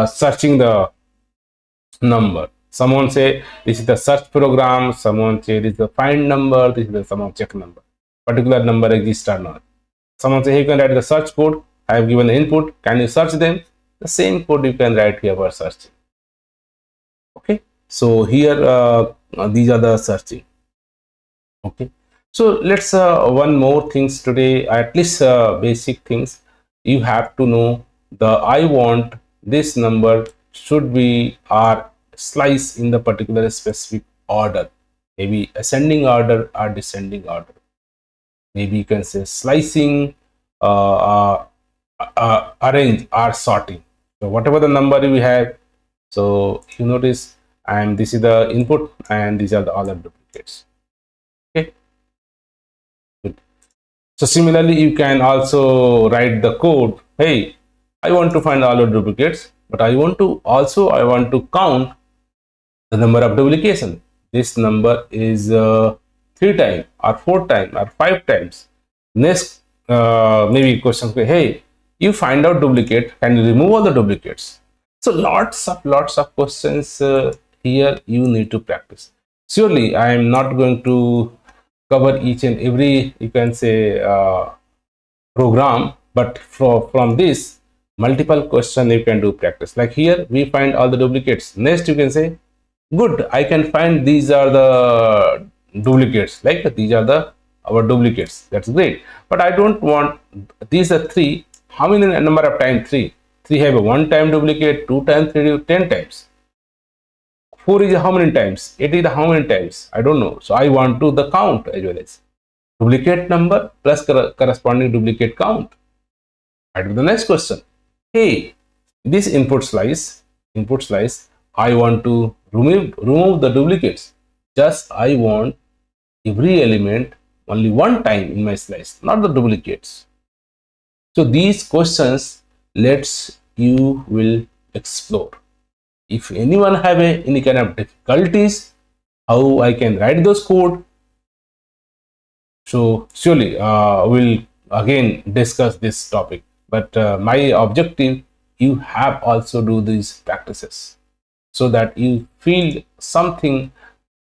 searching the number. Someone say this is the search program, someone say this is the find number, this is the someone check number, particular number exists or not. Someone say, hey, you can write the search code, I have given the input, can you search them? The same code you can write here for searching. Okay, so here these are the searching. Okay, so let's one more things today, at least basic things you have to know. The I want this number should be or slice in the particular specific order, maybe ascending order or descending order. Maybe you can say slicing, arrange or sorting. So whatever the number we have, so you notice, and this is the input, and these are the other duplicates. Okay, good. So similarly, you can also write the code. Hey, I want to find all the duplicates, but I want to count the number of duplication. This number is 3 times or 4 times or 5 times. Next, maybe question, hey, you find out duplicate, can you remove all the duplicates? So lots of questions here you need to practice. Surely I am not going to cover each and every, you can say, program, but from this multiple question you can do practice. Like here we find all the duplicates. Next you can say, good, I can find these are the duplicates, like these are the our duplicates, that's great, but I don't want these are 3. How many number of times 3 have a 1 time duplicate, 2 times, 3, 10 times. 4 is how many times, 8 is how many times, I don't know. So I want to the count as well as duplicate number plus corresponding duplicate count. I do the next question. Hey, this input slice, I want to remove the duplicates. Just I want every element only 1 time in my slice, not the duplicates. So these questions let's you will explore. If anyone have any kind of difficulties, how I can write those code, so surely we'll again discuss this topic. But my objective, you have also do these practices so that you feel something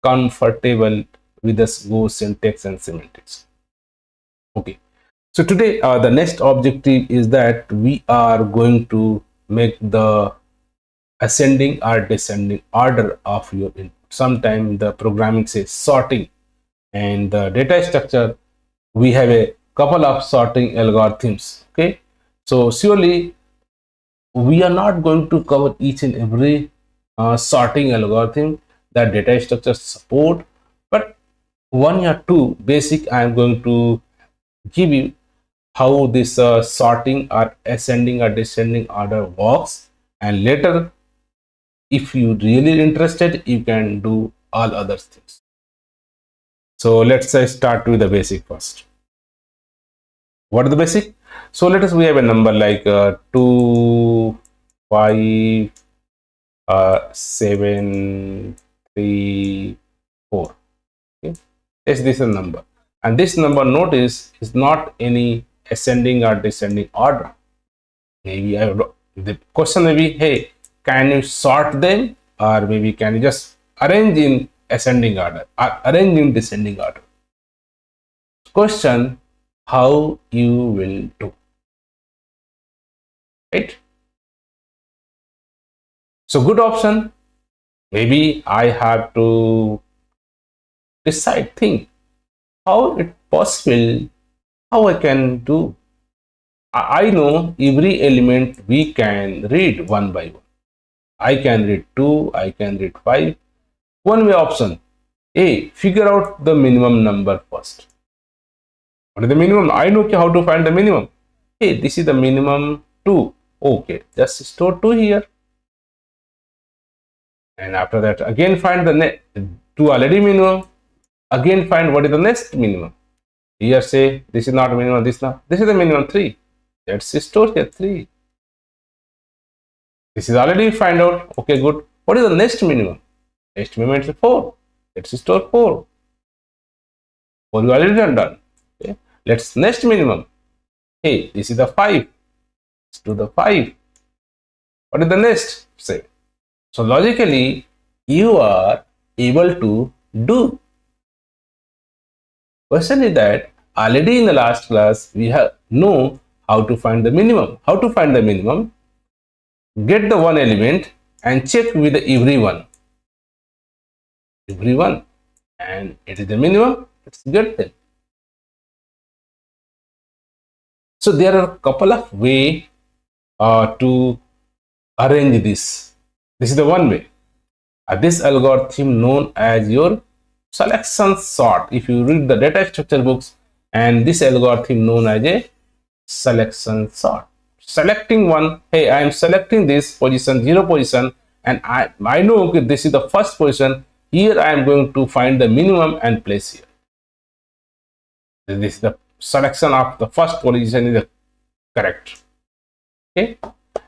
comfortable with this Go syntax and semantics. Okay, so today the next objective is that we are going to make the ascending or descending order of your input. Sometimes the programming says sorting, and the data structure we have a couple of sorting algorithms. Okay, so surely we are not going to cover each and every sorting algorithm that data structure support, but one or two basic I am going to give you how this sorting or ascending or descending order works, and later if you really interested you can do all other things. So let's start with the basic first. What is the basic? So let us, we have a number like 2 5 7 3 4. Okay, yes, this is a number, and this number, notice, is not any ascending or descending order. Maybe the question may be, hey, can you sort them, or maybe can you just arrange in ascending order or arrange in descending order? Question, how you will do, right? So good option, maybe I have to decide, think how it possible, how I can do. I know every element we can read one by one. I can read 2, I can read 5. One way option, A, figure out the minimum number first. What is the minimum? I know how to find the minimum. Hey, this is the minimum 2. Okay, just store 2 here. And after that, again find the 2 already minimum. Again find what is the next minimum. Here say this is not minimum, this is the minimum 3. Let's store here 3. This is already find out. Okay, good. What is the next minimum? Next minimum is 4. Let's store 4. 4 is already done. Okay. Let's next minimum. Hey, this is the 5. Let's do the 5. What is the next? Say. So logically, you are able to do. Question is that already in the last class we have know how to find the minimum. How to find the minimum? Get the one element and check with everyone, and it is the minimum. Let's get them. So there are a couple of ways to arrange this. This is the one way. This algorithm known as your selection sort. If you read the data structure books, and this algorithm known as a selection sort. Selecting one, hey, I am selecting this position, 0 position, and I know, okay, this is the first position. Here I am going to find the minimum and place here. This is the selection of the first position is the correct. Okay,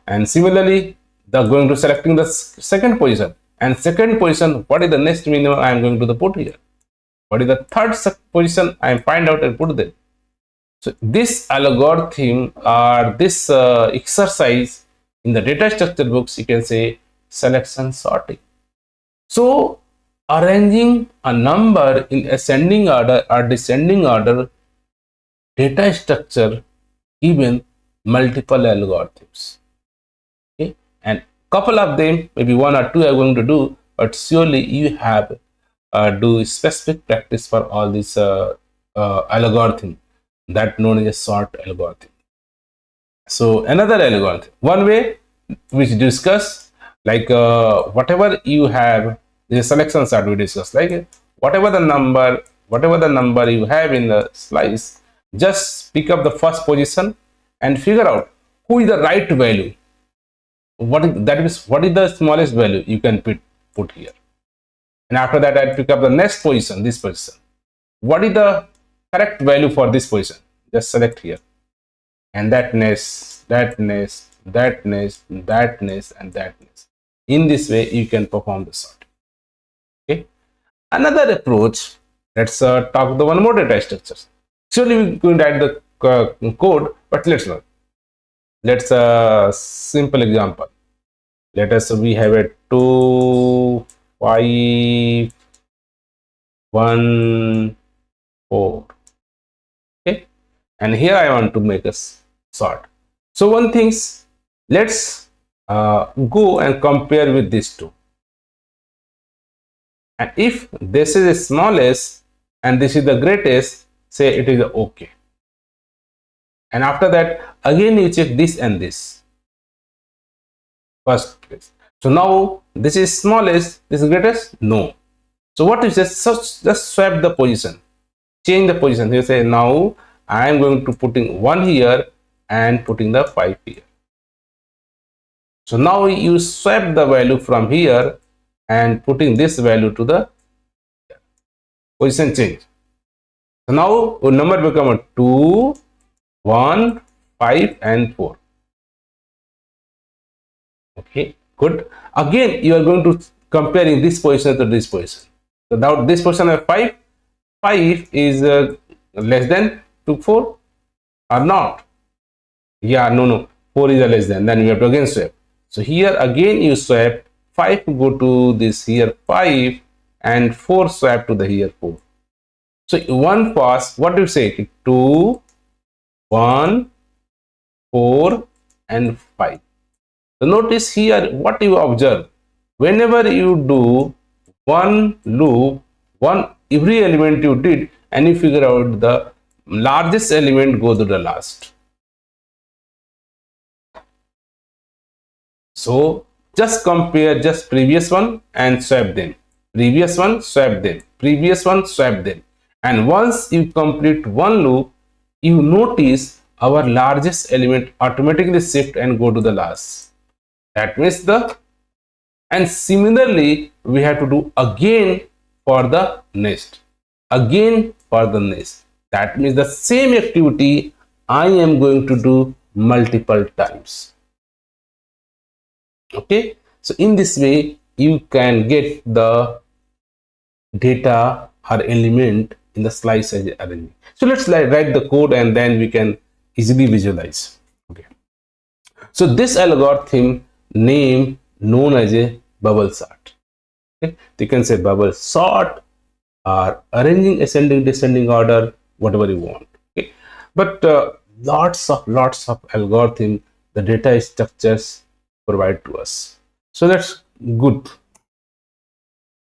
and similarly, the going to selecting the second position, and second position, what is the next minimum I am going to put here. What is the third position I am find out and put there. So this algorithm or this exercise in the data structure books, you can say selection sorting. So arranging a number in ascending order or descending order, data structure given multiple algorithms. Okay, and couple of them, maybe 1 or 2 are going to do, but surely you have do specific practice for all these algorithm that known as a sort algorithm. So another algorithm, one way which discuss, like whatever you have, the selection sort we discuss, like whatever the number you have in the slice, just pick up the first position and figure out who is the right value. What is the smallest value you can put here, and after that I pick up the next position, this position. What is the correct value for this position? Just select here, and that nest, and that nest. In this way you can perform the sort. Okay, another approach, let's talk the one more data structures. Surely we're going to add the code, but let's learn. Let's simple example. Let us, we have a 2 5 1 4. Okay, and here I want to make a sort. So one things, let's go and compare with these two. And if this is the smallest and this is the greatest, say it is okay. And after that, again you check this and this. First place. So now this is smallest, this is greatest? No. So what is just swap the position, change the position. You say now I am going to putting 1 here and putting the 5 here. So now you swap the value from here and putting this value to the position change. So now our number become 2, 1, 5 and 4. Okay, good. Again you are going to comparing this position to this position. So now this position of 5 is less than 2, 4 or not? Yeah, no, 4 is a less than, then we have to again swap. So here again you swap 5 go to this here 5 and 4 swap to the here 4. So one pass, what do you say? 2, 1, 4 and 5. So notice here what you observe. Whenever you do one loop, every element you did and you figure out the largest element go to the last. So just compare just previous one and swap them, previous one, swap them, previous one, swap them. And once you complete one loop, you notice our largest element automatically shift and go to the last. That means and similarly we have to do again for the next, again for the next. That means the same activity I am going to do multiple times. Okay, so in this way you can get the data or element in the slice arrangement. So let's write the code and then we can easily visualize. Okay, so this algorithm name known as a bubble sort. Okay, you can say bubble sort or arranging ascending descending order, whatever you want. Okay, but lots of algorithm, the data structures provide to us. So that's good.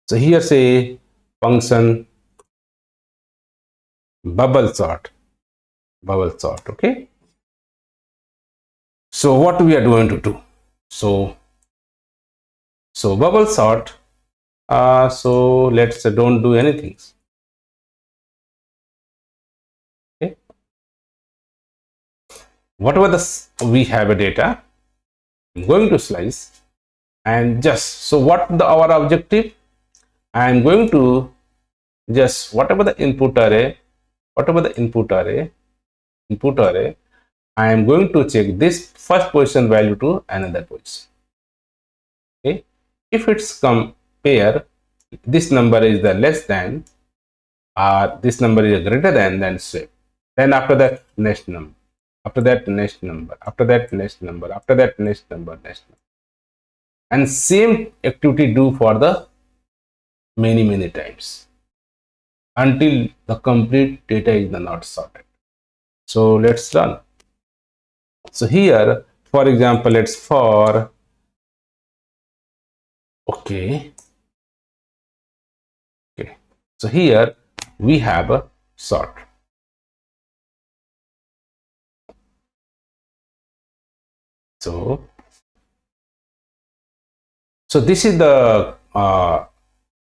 So here say function bubble sort. Okay, so what we are going to do? So bubble sort, so let's don't do anything. Okay, whatever we have a data, I'm going to slice and just, so what our objective? I am going to just whatever the input array, I am going to check this first position value to another position. Okay, if it's compare, this number is the less than or this number is greater than, then swap. Then after that next number, after that next number, after that next number, after that next number, and same activity do for the many times until the complete data is not sorted. So let's run. So here, for example, let's for okay. So here we have a sort. So this is the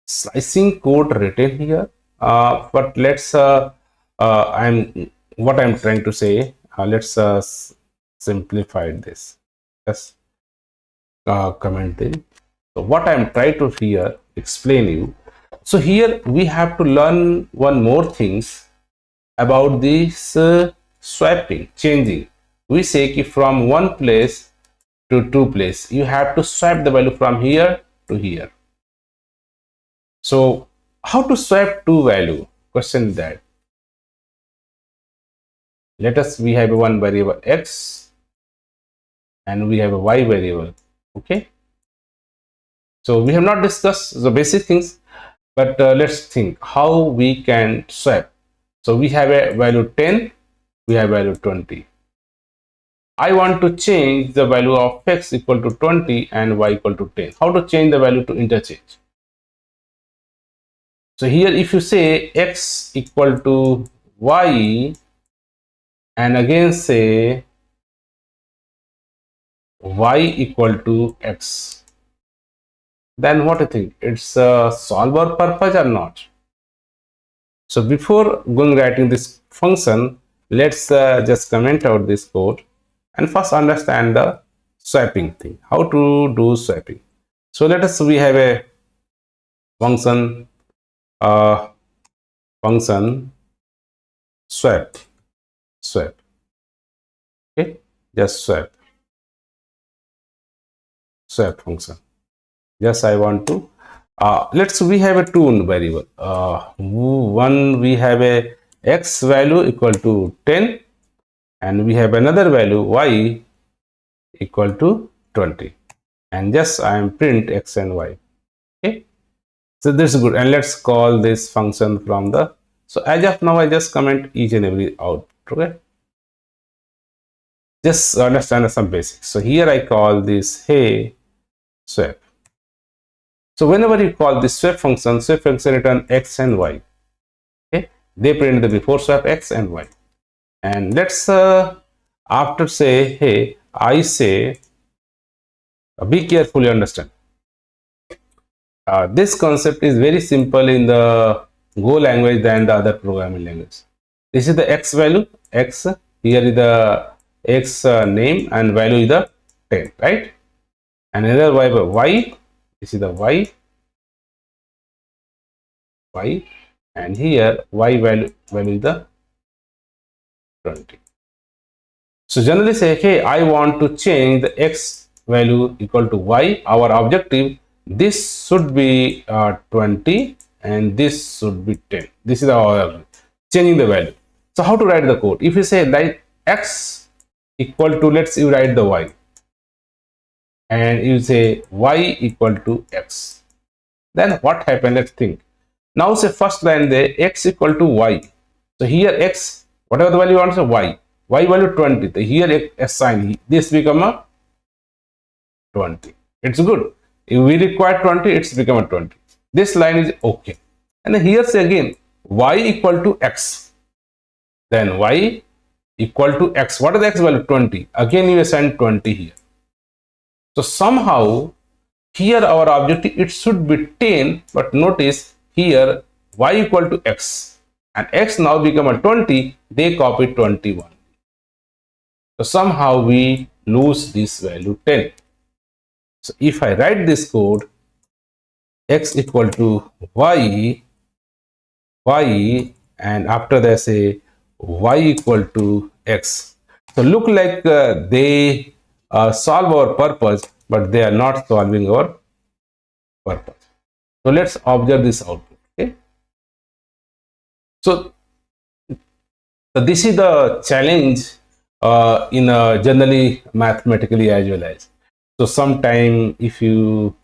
slicing code written here. But let's what I'm trying to say, let's simplify this. Let's comment in. So what I'm trying to here explain you. So here we have to learn one more things about this swapping, changing. We say from one place to two place, you have to swap the value from here to here. So how to swap two value? Question that. Let us, we have one variable x and we have a y variable. Okay, so we have not discussed the basic things, but let's think how we can swap. So we have a value 10, we have value 20. I want to change the value of x equal to 20 and y equal to 10. How to change the value to interchange? So here if you say x equal to y and again say y equal to x, then what do you think? It's a solver purpose or not? So before going writing this function, let's just comment out this code and first understand the swapping thing. How to do swapping? So let us, we have a function uh, function swap. Okay, just swap function. Just I want to let's, we have a two variable. One, we have a x value equal to 10 and we have another value y equal to 20, and just I am print x and y. Okay, so this is good, and let's call this function from the, so as of now I just comment each and every output. Okay, just understand some basics. So here I call this hey swap. So whenever you call this swap function return x and y. Okay, they print the before swap x and y. And let's after say hey, I say be carefully understand. This concept is very simple in the Go language than the other programming language. This is the x value, x, here is the x name and value is the 10, right? And another y, this is the y, and here y value is the 20. So generally say, hey, I want to change the x value equal to y. Our objective, this should be 20 and this should be 10. This is our changing the value. So how to write the code? If you say like x equal to, let's you write the y, and you say y equal to x, then what happened? Let's think. Now say first line there x equal to y. So here x, whatever the value you want, so y value 20. So here a sign, this become a 20. It's good. If we require 20, it's become a 20. This line is okay. And then here say again y equal to x. Then y equal to x. What is the x value? 20. Again you assign 20 here. So somehow here our objective, it should be 10, but notice here y equal to x and x now become a 20, they copy 21. So somehow we lose this value 10. So if I write this code, x equal to y, and after that say y equal to x. So look like they solve our purpose, but they are not solving our purpose. So let's observe this output. Okay. So this is the challenge in generally mathematically as well as. So sometime if you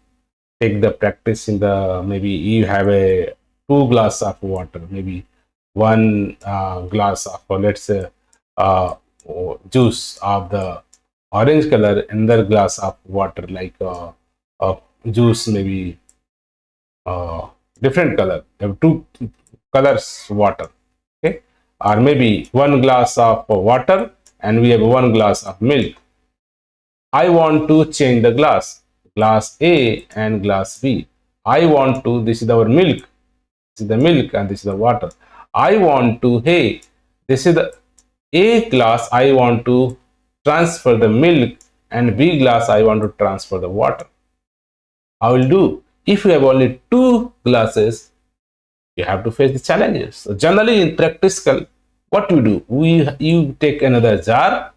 take the practice in the, maybe you have a 2 glass of water, maybe 1 glass of let's say juice of the orange color, another glass of water like juice maybe different color, have 2 colors water. Okay, or maybe 1 glass of water and we have 1 glass of milk. I want to change the glass A and glass B. I want to, this is our milk, this is the milk and this is the water. I want to, hey, this is the A glass, I want to transfer the milk, and B glass I want to transfer the water. I will do. If you have only 2 glasses, you have to face the challenges. So generally in practical, what we do, you take another jar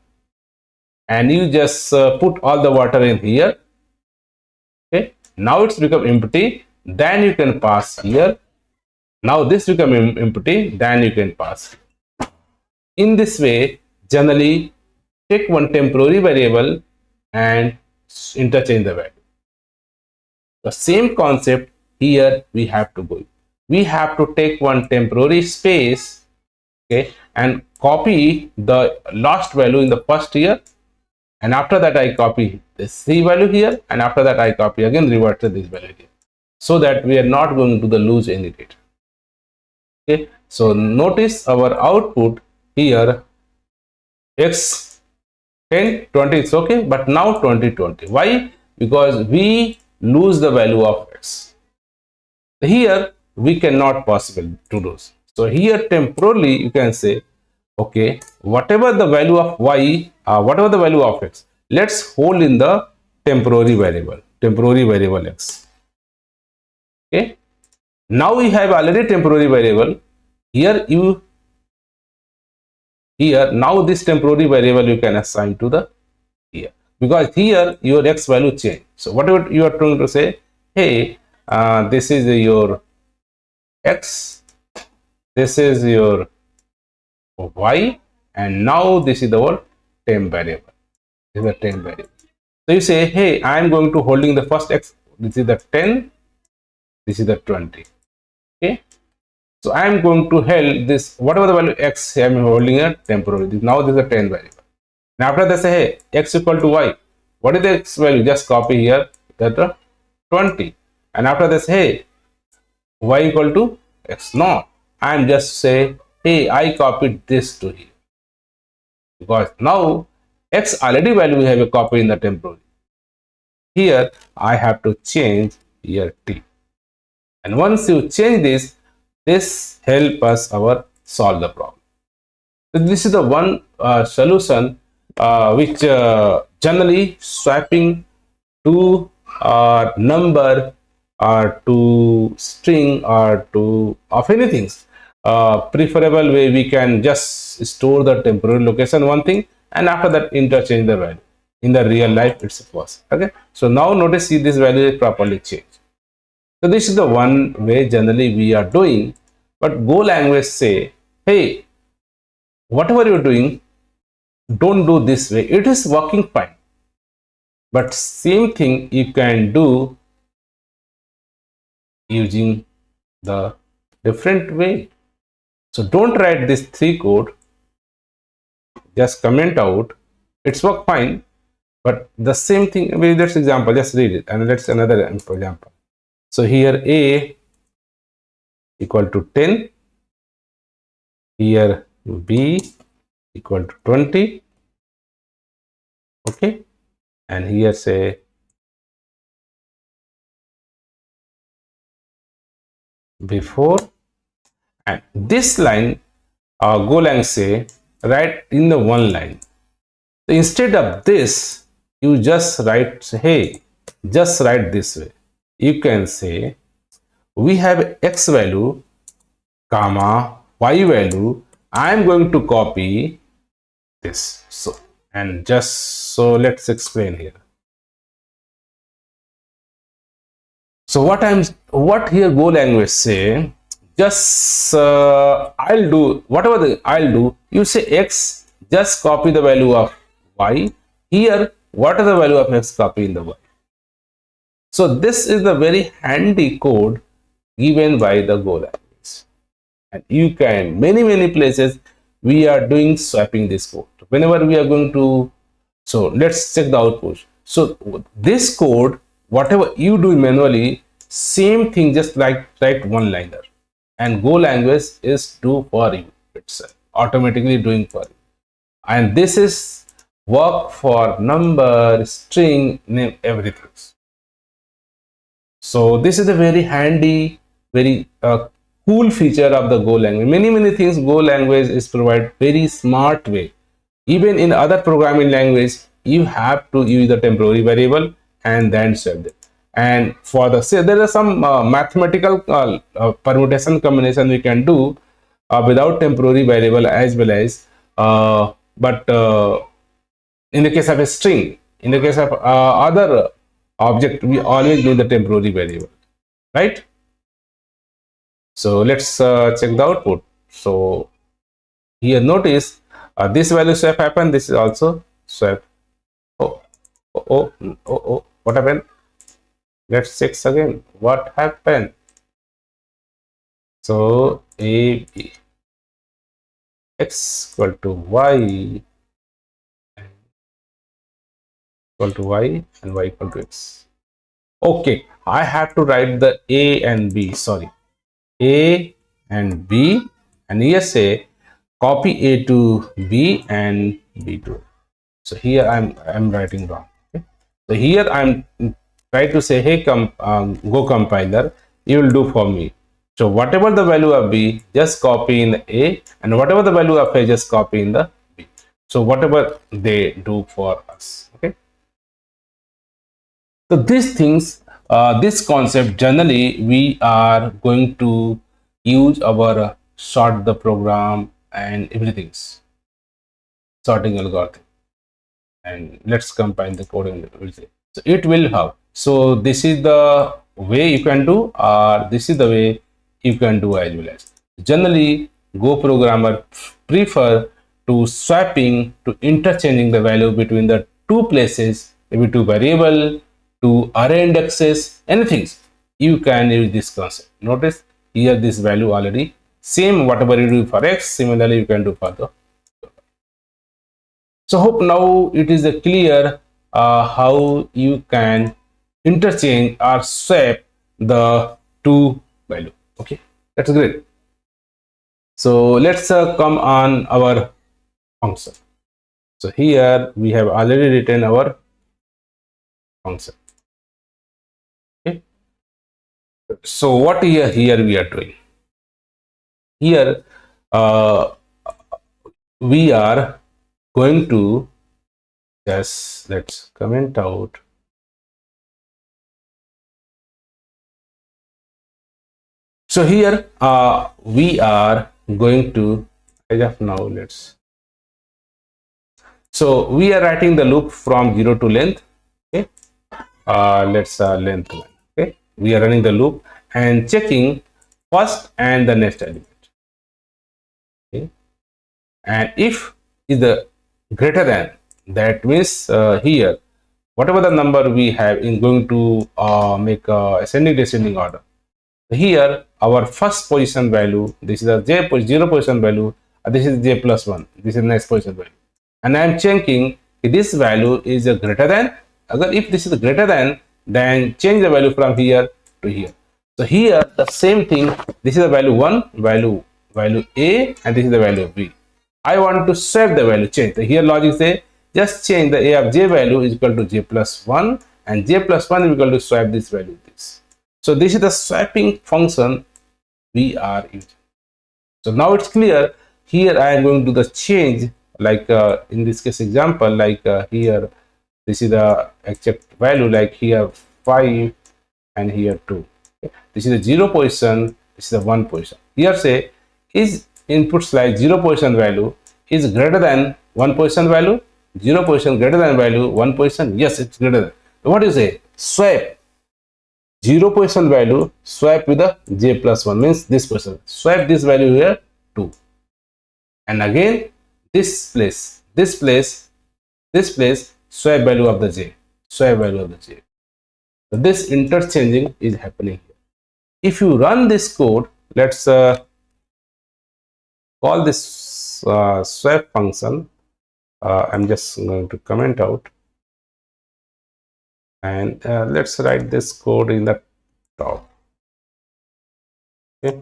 and you just put all the water in here. Okay, now it's become empty, then you can pass here. Now this become empty, then you can pass. In this way, generally take one temporary variable and interchange the value. The same concept here we have to go. We have to take one temporary space, okay, and copy the last value in the first here and after that I copy this C value here, and after that I copy again revert to this value here, so that we are not going to lose any data. Okay, so notice our output here, x 10 20 is okay, but now 20 20. Why? Because we lose the value of x. Here we cannot possibly to lose. So here temporarily you can say, okay, whatever the value of y, whatever the value of x, let's hold in the temporary variable x. Okay, now we have already temporary variable here. Now this temporary variable you can assign to the here, because here your x value change. So whatever you are trying to say, hey, this is your x, this is your y, and now this is our temp variable. This is the temp variable. So you say, hey, I am going to holding the first x. This is the 10. This is the 20. Okay. So I am going to hold this whatever the value x I am holding a temporary. Now this is the 10 variable. And after that say, hey, x equal to y. What is the x value? Just copy here that 20. And after this, hey, y equal to x. No, I am just say, hey, I copied this to here, because now x already value we have a copy in the temporary. Here I have to change here t, and once you change this help us our solve the problem. So this is the one solution which generally swapping to number or to string or to of anything, preferable way we can just store the temporary location one thing, and after that interchange the value in the real life it's false. Okay, so now notice, see, this value is properly changed. So this is the one way generally we are doing, but Go language say, hey, whatever you're doing, don't do this way. It is working fine, but same thing you can do using the different way. So don't write this 3 code, just comment out, it's work fine, but the same thing. With this example, just read it and let's another example. So here a equal to 10, here b equal to 20, okay, and here say before, and this line GoLang say write in the one line. So instead of this, you just write, say, hey, just write this way. You can say we have x value comma y value. I am going to copy this. So, and just so let's explain here. So what here Go language say, just I'll do whatever I'll do. You say x, just copy the value of y. Here, what is the value of x, copy in the y. So this is the very handy code given by the Go language, and you can many places we are doing swapping this code. Whenever we are going to, so let's check the output. So this code, whatever you do manually, same thing, just like write one liner, and Go language is do for you itself, automatically doing for you. And this is work for number, string, name, everything. So this is a very handy, very cool feature of the Go language. Many things Go language is provide very smart way. Even in other programming language, you have to use the temporary variable and then serve it. And for the say, there are some mathematical permutation combination we can do without temporary variable as well as, but in the case of a string, in the case of other object, we always need the temporary variable, right? So let's check the output. So here notice this value swap happen, this is also swap. Oh, what happened? Let's check again what happened. So a b x equal to y, equal to y and y equal to x. Okay, I have to write the a and b, sorry, a and b, and here say copy a to b and b to a. So here I'm writing wrong. Okay? So here I'm trying to say, hey, go compiler, you will do for me. So whatever the value of b, just copy in the a, and whatever the value of a, just copy in the b. So whatever they do for us. Okay. So these things, this concept, generally we are going to use our sort the program and everything's sorting algorithm. And let's compile the code and we'll see. So it will have. So this is the way you can do, or this is the way you can do as well as. Generally, Go programmer prefer to swapping, to interchanging the value between the two places, maybe two variable, two array indexes, anything. You can use this concept. Notice here this value already same whatever you do for x, similarly you can do for the. So hope now it is clear how you can interchange or swap the two value. Okay, that's great. So let's come on our function. So here we have already written our function. Okay. So what here we are doing? Here we are going to just let's comment out. So here we are going to, as of now, let's. So we are writing the loop from 0 to length. Okay, let's length 1. Okay, we are running the loop and checking first and the next element. Okay, and if is the greater than, that means here whatever the number we have is going to make ascending descending order. Here our first position value, this is a 0 position value, this is j plus 1, this is next position value, and I am checking if this value is greater than. If this is greater than, then change the value from here to here. So here the same thing, this is the value 1, value a, and this is the value of b. I want to swap the value, change. Here logic say just change the a of j value is equal to j plus 1, and j plus 1 is equal to swap this value with this. So this is the swapping function we are using. So now it's clear. Here I am going to do the change, like in this case example, like here this is the exact value, like here 5 and here 2. Okay. This is the 0 position, this is the 1 position. Here say is inputs like 0 position value is greater than 1 position value, 0 position greater than value, 1 position, yes, it's greater than. So what do you say? Swap 0 position value, swap with the j plus 1, means this position, swap this value here 2, and again this place, swap value of the j, swap value of the j. So this interchanging is happening here. If you run this code, let's call this swap function. I'm just going to comment out, and let's write this code in the top. Okay.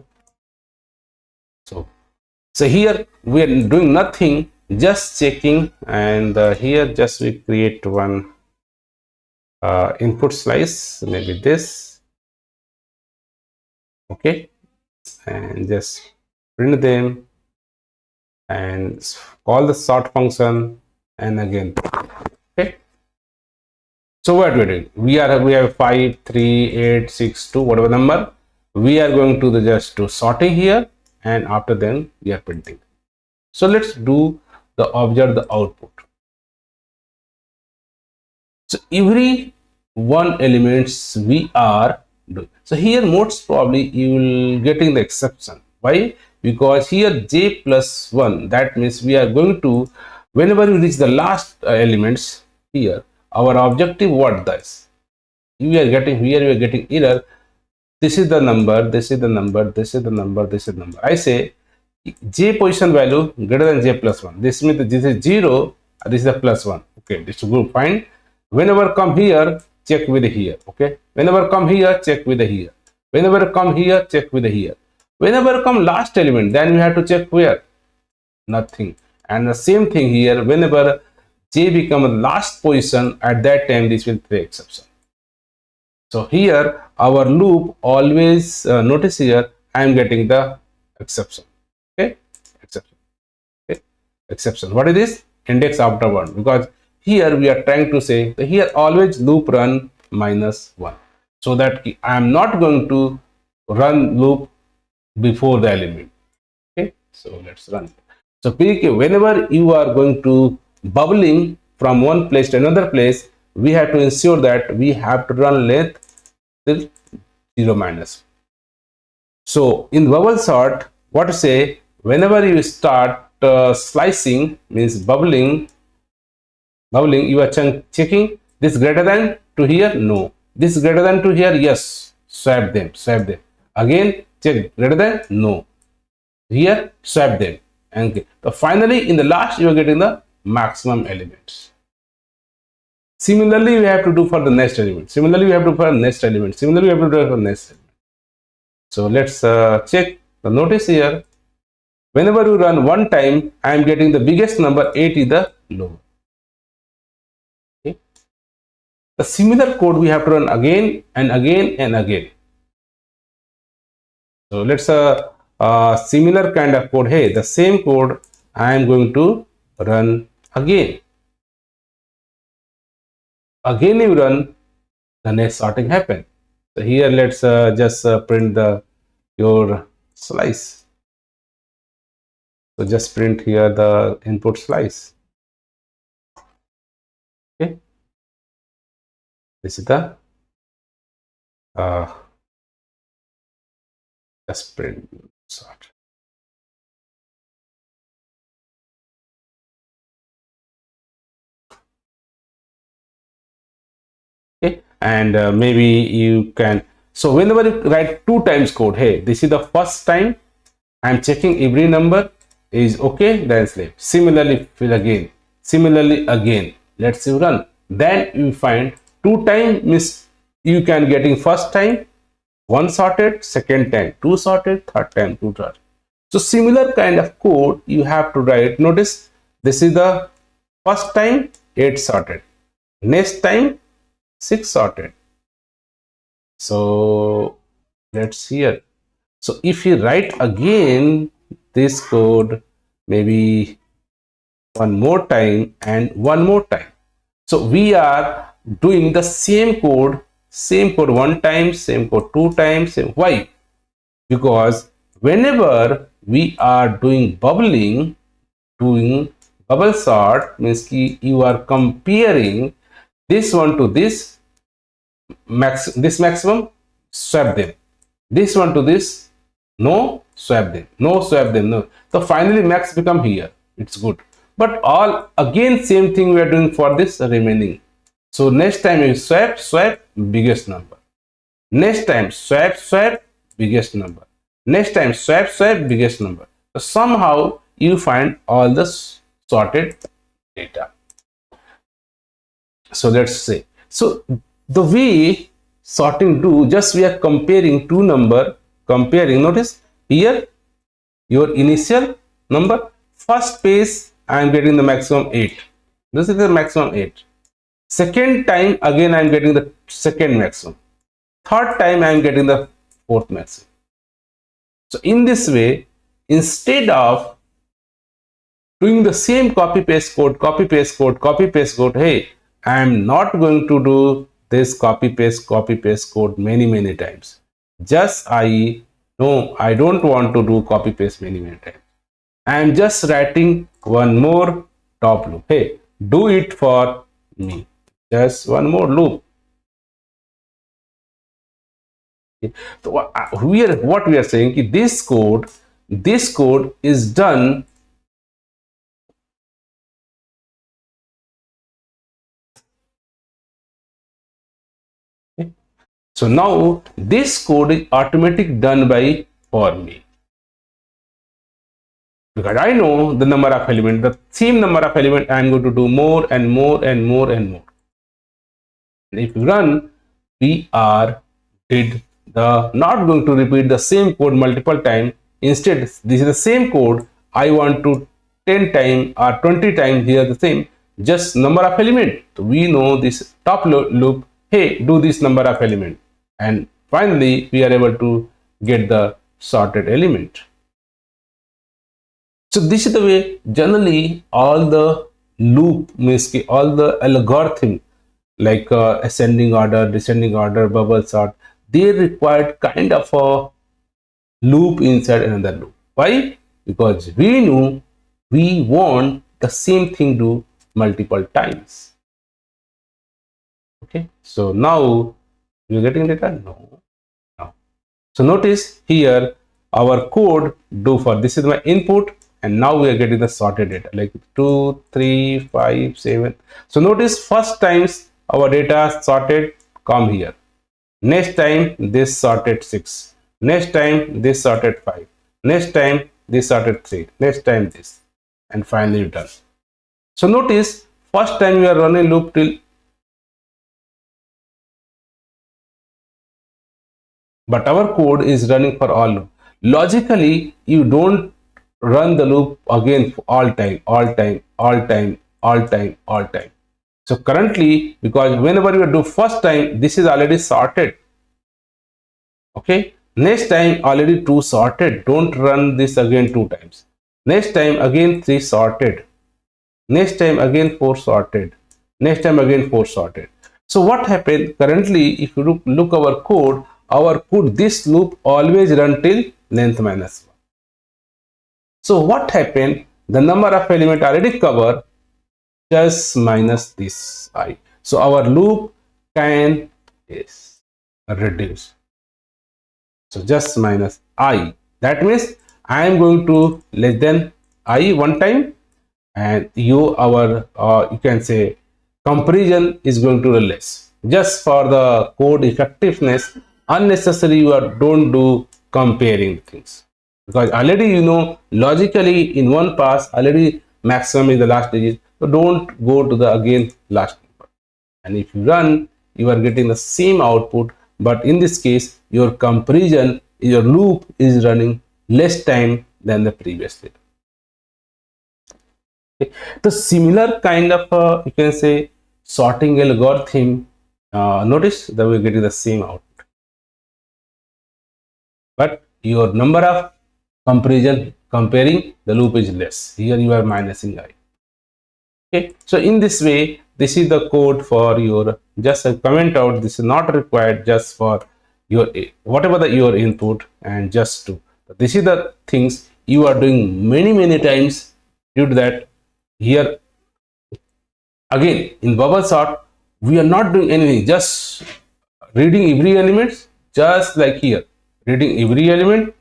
So here we are doing nothing, just checking, and here just we create one input slice, maybe this. Okay, and just print them and call the sort function, and again. Okay. So what we're doing, we have 5, 3, 8, 6, 2, whatever number. We are going to just do sorting here, and after then we are printing. So let's do the observe the output. So every one elements we are doing. So here most probably you will getting the exception. Why? Because here j plus 1, that means we are going to, whenever we reach the last elements here, our objective what does? We are getting here, we are getting error. This is the number, this is the number, this is the number, this is the number. I say j position value greater than j plus 1. This means this is 0, this is the plus 1. Okay, this is good, fine. whenever come here, check with here. Okay, whenever come here, check with here. Whenever come here, check with here. Whenever come last element, then we have to check where, nothing. And the same thing here, whenever j become last position, at that time this will throw exception. So here our loop always notice here I am getting the exception. Okay, exception. Okay, exception. What is this? Index after 1, because here we are trying to say that here always loop run -1, so that I am not going to run loop before the element. Okay, so let's run. So whenever you are going to bubbling from one place to another place, we have to ensure that we have to run length till 0 -. So in bubble sort, what to say, whenever you start slicing, means bubbling, you are checking this greater than to here, no, this greater than to here, yes, swap them, again check greater than, no, here swap them, and so finally in the last you are getting the maximum elements. Similarly we have to do for the next element, similarly we have to do for next element, similarly we have to do for next element. So let's check the notice here. Whenever you run one time, I am getting the biggest number, 8 is the lower. Okay. The similar code we have to run again and again and again. So let's similar kind of code. Hey, the same code I am going to run again. Again you run, the next sorting happen. So here let's just print your slice. So just print here the input slice. Okay, this is the just print sort. Okay, and maybe you can, so whenever you write 2 times code, hey, this is the first time I am checking every number is okay, then slave. Similarly fill again, similarly again, let's you run, then you find 2 time means you can getting first time 1 sorted, second time 2 sorted, third time 2 sorted. So similar kind of code you have to write. Notice this is the first time 8 sorted, next time 6 sorted. So let's here. So if you write again this code, maybe one more time and one more time. So we are doing the same code one time, same code 2 times. Why? Because whenever we are doing bubble sort, means you are comparing this one to this maximum, swap them. This one to this, no, swap them, no, swap them, no. So finally max become here, it's good. But all again same thing we are doing for this remaining. So next time you swap, biggest number. Next time swap, biggest number. Next time swap, biggest number. So somehow you find all the sorted data. So let's say, so the way sorting do, just we are comparing two number, notice here your initial number, first page I am getting the maximum 8, this is the maximum 8, second time again I am getting the second maximum, third time I am getting the fourth maximum. So in this way, instead of doing the same copy paste code, hey, I am not going to do this copy paste code many times. Just I don't want to do copy paste many times. I am just writing one more top loop. Hey, do it for me. Just one more loop. Okay. So what we are saying, this code is done. Okay. So now this code is automatic done by for me, because I know the number of element, the same number of element I am going to do more and more. And if you run, we are did the not going to repeat the same code multiple times. Instead, this is the same code. I want to 10 times or 20 times here the same, just number of element. So we know this top loop, hey, do this number of element. And finally, we are able to get the sorted element. So this is the way generally all the loop means all the algorithm like ascending order, descending order, bubble sort, they required kind of a loop inside another loop. Why? Because we know we want the same thing do multiple times. Okay, so now you're getting data? No. So notice here our code do for this is my input, and now we are getting the sorted data like 2, 3, 5, 7. So notice first times our data sorted come here. Next time this sorted 6. Next time this sorted 5. Next time this sorted 3. Next time this, and finally done. So notice first time we are running loop till, but our code is running for all loop. Logically, you don't run the loop again for all time, all time, all time, all time, all time. So currently, because whenever you do first time, this is already sorted. Okay. Next time already 2 sorted. Don't run this again 2 times. Next time again 3 sorted. Next time again 4 sorted. Next time again 4 sorted. So what happened currently, if you look our code, this loop always run till length minus 1. So what happened, the number of element already cover, just minus this I. So our loop can is reduce. So just minus I. That means I am going to less than I one time, and you can say comparison is going to be less. Just for the code effectiveness, unnecessary you are don't do comparing things, because already you know logically in one pass already maximum is the last digit, so don't go to the again last number. And if you run, you are getting the same output, but in this case your comparison, your loop is running less time than the previous step. The similar kind of you can say sorting algorithm, notice that we're getting the same output, but your number of comparison comparing the loop is less. Here you are minusing I. Okay, so in this way, this is the code for your, just a comment out, this is not required, just for your whatever the your input, and just to this is the things you are doing many times. Due to that, here again in bubble sort we are not doing anything, just reading every element, just like here reading every element,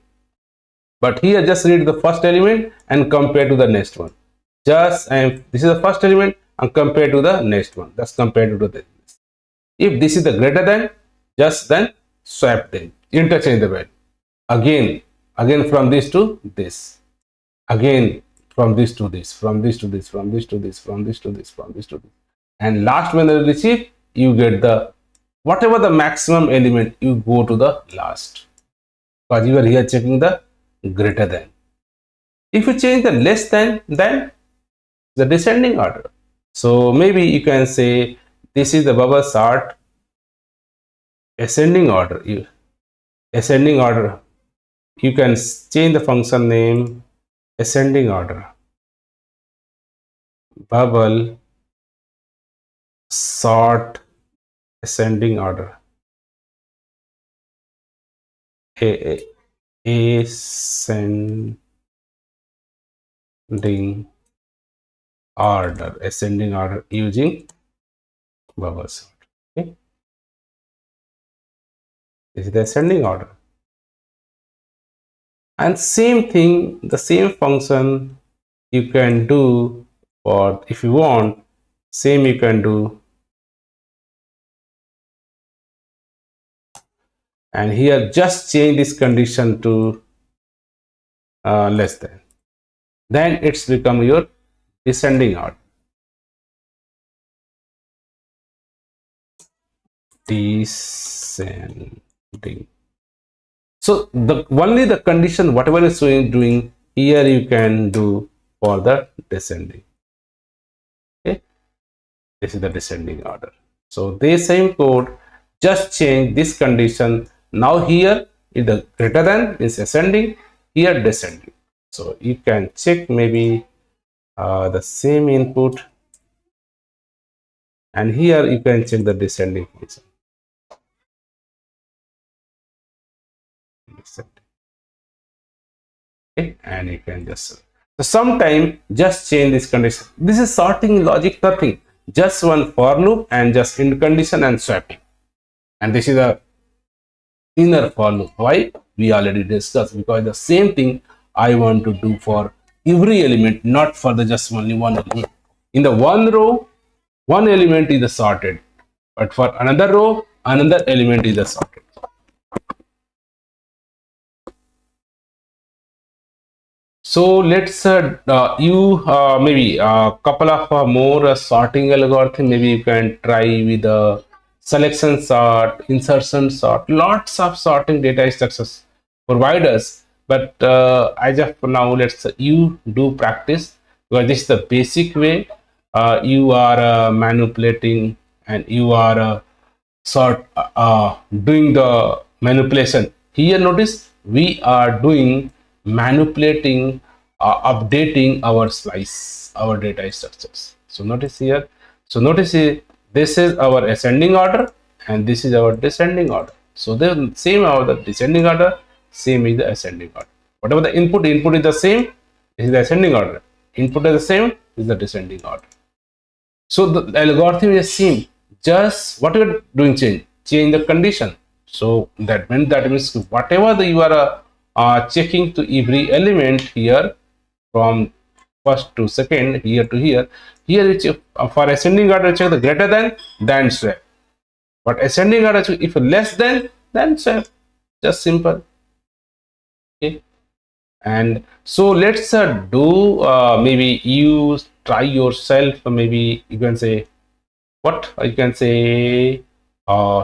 but here just read the first element and compare to the next one. Just this is the first element and compare to the next one, that's compared to the, if this is the greater than, just then swap them, interchange the value, again from this to this, again from this to this, from this to this, from this to this, from this to this, from this to this, and last when you receive, you get the whatever the maximum element, you go to the last, because you are here checking the greater than. If you change the less than, then the descending order. So maybe you can say this is the bubble sort ascending order. Ascending order, you can change the function name ascending order, bubble sort ascending order, ascending ascending order using bubble sort. Okay, this is the ascending order, and same thing, the same function you can do for, if you want, same you can do, and here just change this condition to less than, then it's become your descending order. descending. So the only the condition whatever is doing here you can do for the descending. Okay, this is the descending order. So the same code, just change this condition. Now here is the greater than is ascending, here descending. So you can check maybe the same input, and here you can check the descending function. Okay, and you can just so sometime just change this condition. This is sorting logic, nothing, just one for loop and just in condition and swapping. And this is a inner for loop. Why? We already discussed, because the same thing I want to do for every element, not for the just only one element. In the one row, one element is sorted, but for another row, another element is sorted. So let's you maybe a couple of more sorting algorithm. Maybe you can try with selection sort, insertion sort. Lots of sorting data structures providers. But as of now, let's you do practice, because this is the basic way you are manipulating, and you are doing the manipulation. Here notice we are doing manipulating, updating our slice, our data structures. So notice here, so notice here, this is our ascending order and this is our descending order. So the same our the descending order, same is the ascending order. Whatever the input is the same, is the ascending order. Input is the same, is the descending order. So the algorithm is same, just what you are doing, change the condition. So that means whatever you are checking to every element here, from first to second, here to here it's for ascending order check the greater than swap, but ascending order if less than swap, just simple. Okay, and so let's do maybe you try yourself. Maybe you can say what you can say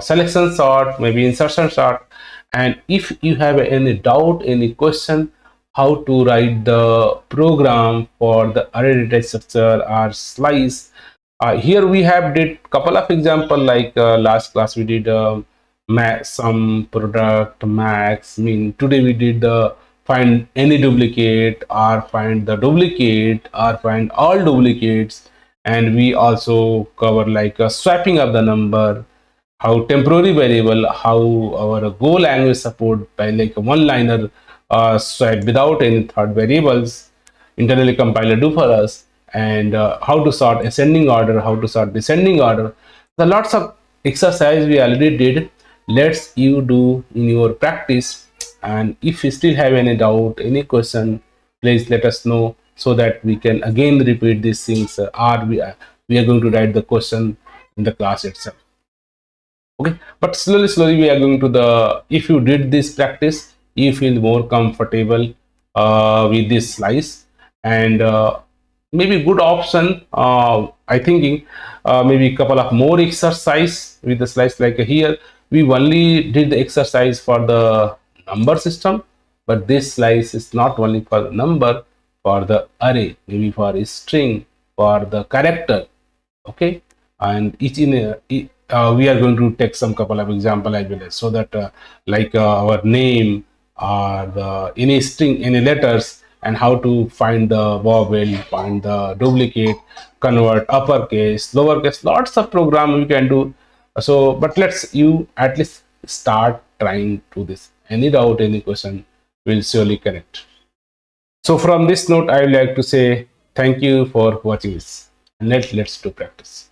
selection sort, maybe insertion sort. And if you have any doubt, any question how to write the program for the array data structure or slice, here we have did couple of example, like last class we did max, sum, product, max, mean. Today we did the find any duplicate, or find the duplicate, or find all duplicates. And we also cover like swapping of the number, how temporary variable, how our Go language support by like a one liner swap without any third variables, internally compiler do for us, and how to sort ascending order, how to sort descending order. The lots of exercise we already did. Let's you do in your practice, and if you still have any doubt, any question, please let us know, so that we can again repeat these things, or we are going to write the question in the class itself. Okay, but slowly we are going to the, if you did this practice, you feel more comfortable with this slice. And maybe good option, I thinking maybe a couple of more exercise with the slice. Like here we only did the exercise for the number system, but this slice is not only for the number, for the array, maybe for a string, for the character. Okay, and each in we are going to take some couple of example as well, as so that like our name, the any string, any letters, and how to find the vowel, find the duplicate, convert uppercase, lowercase, lots of program we can do. So but let's you at least start trying to this. Any doubt, any question, will surely connect. So from this note, I would like to say thank you for watching this, and let's do practice.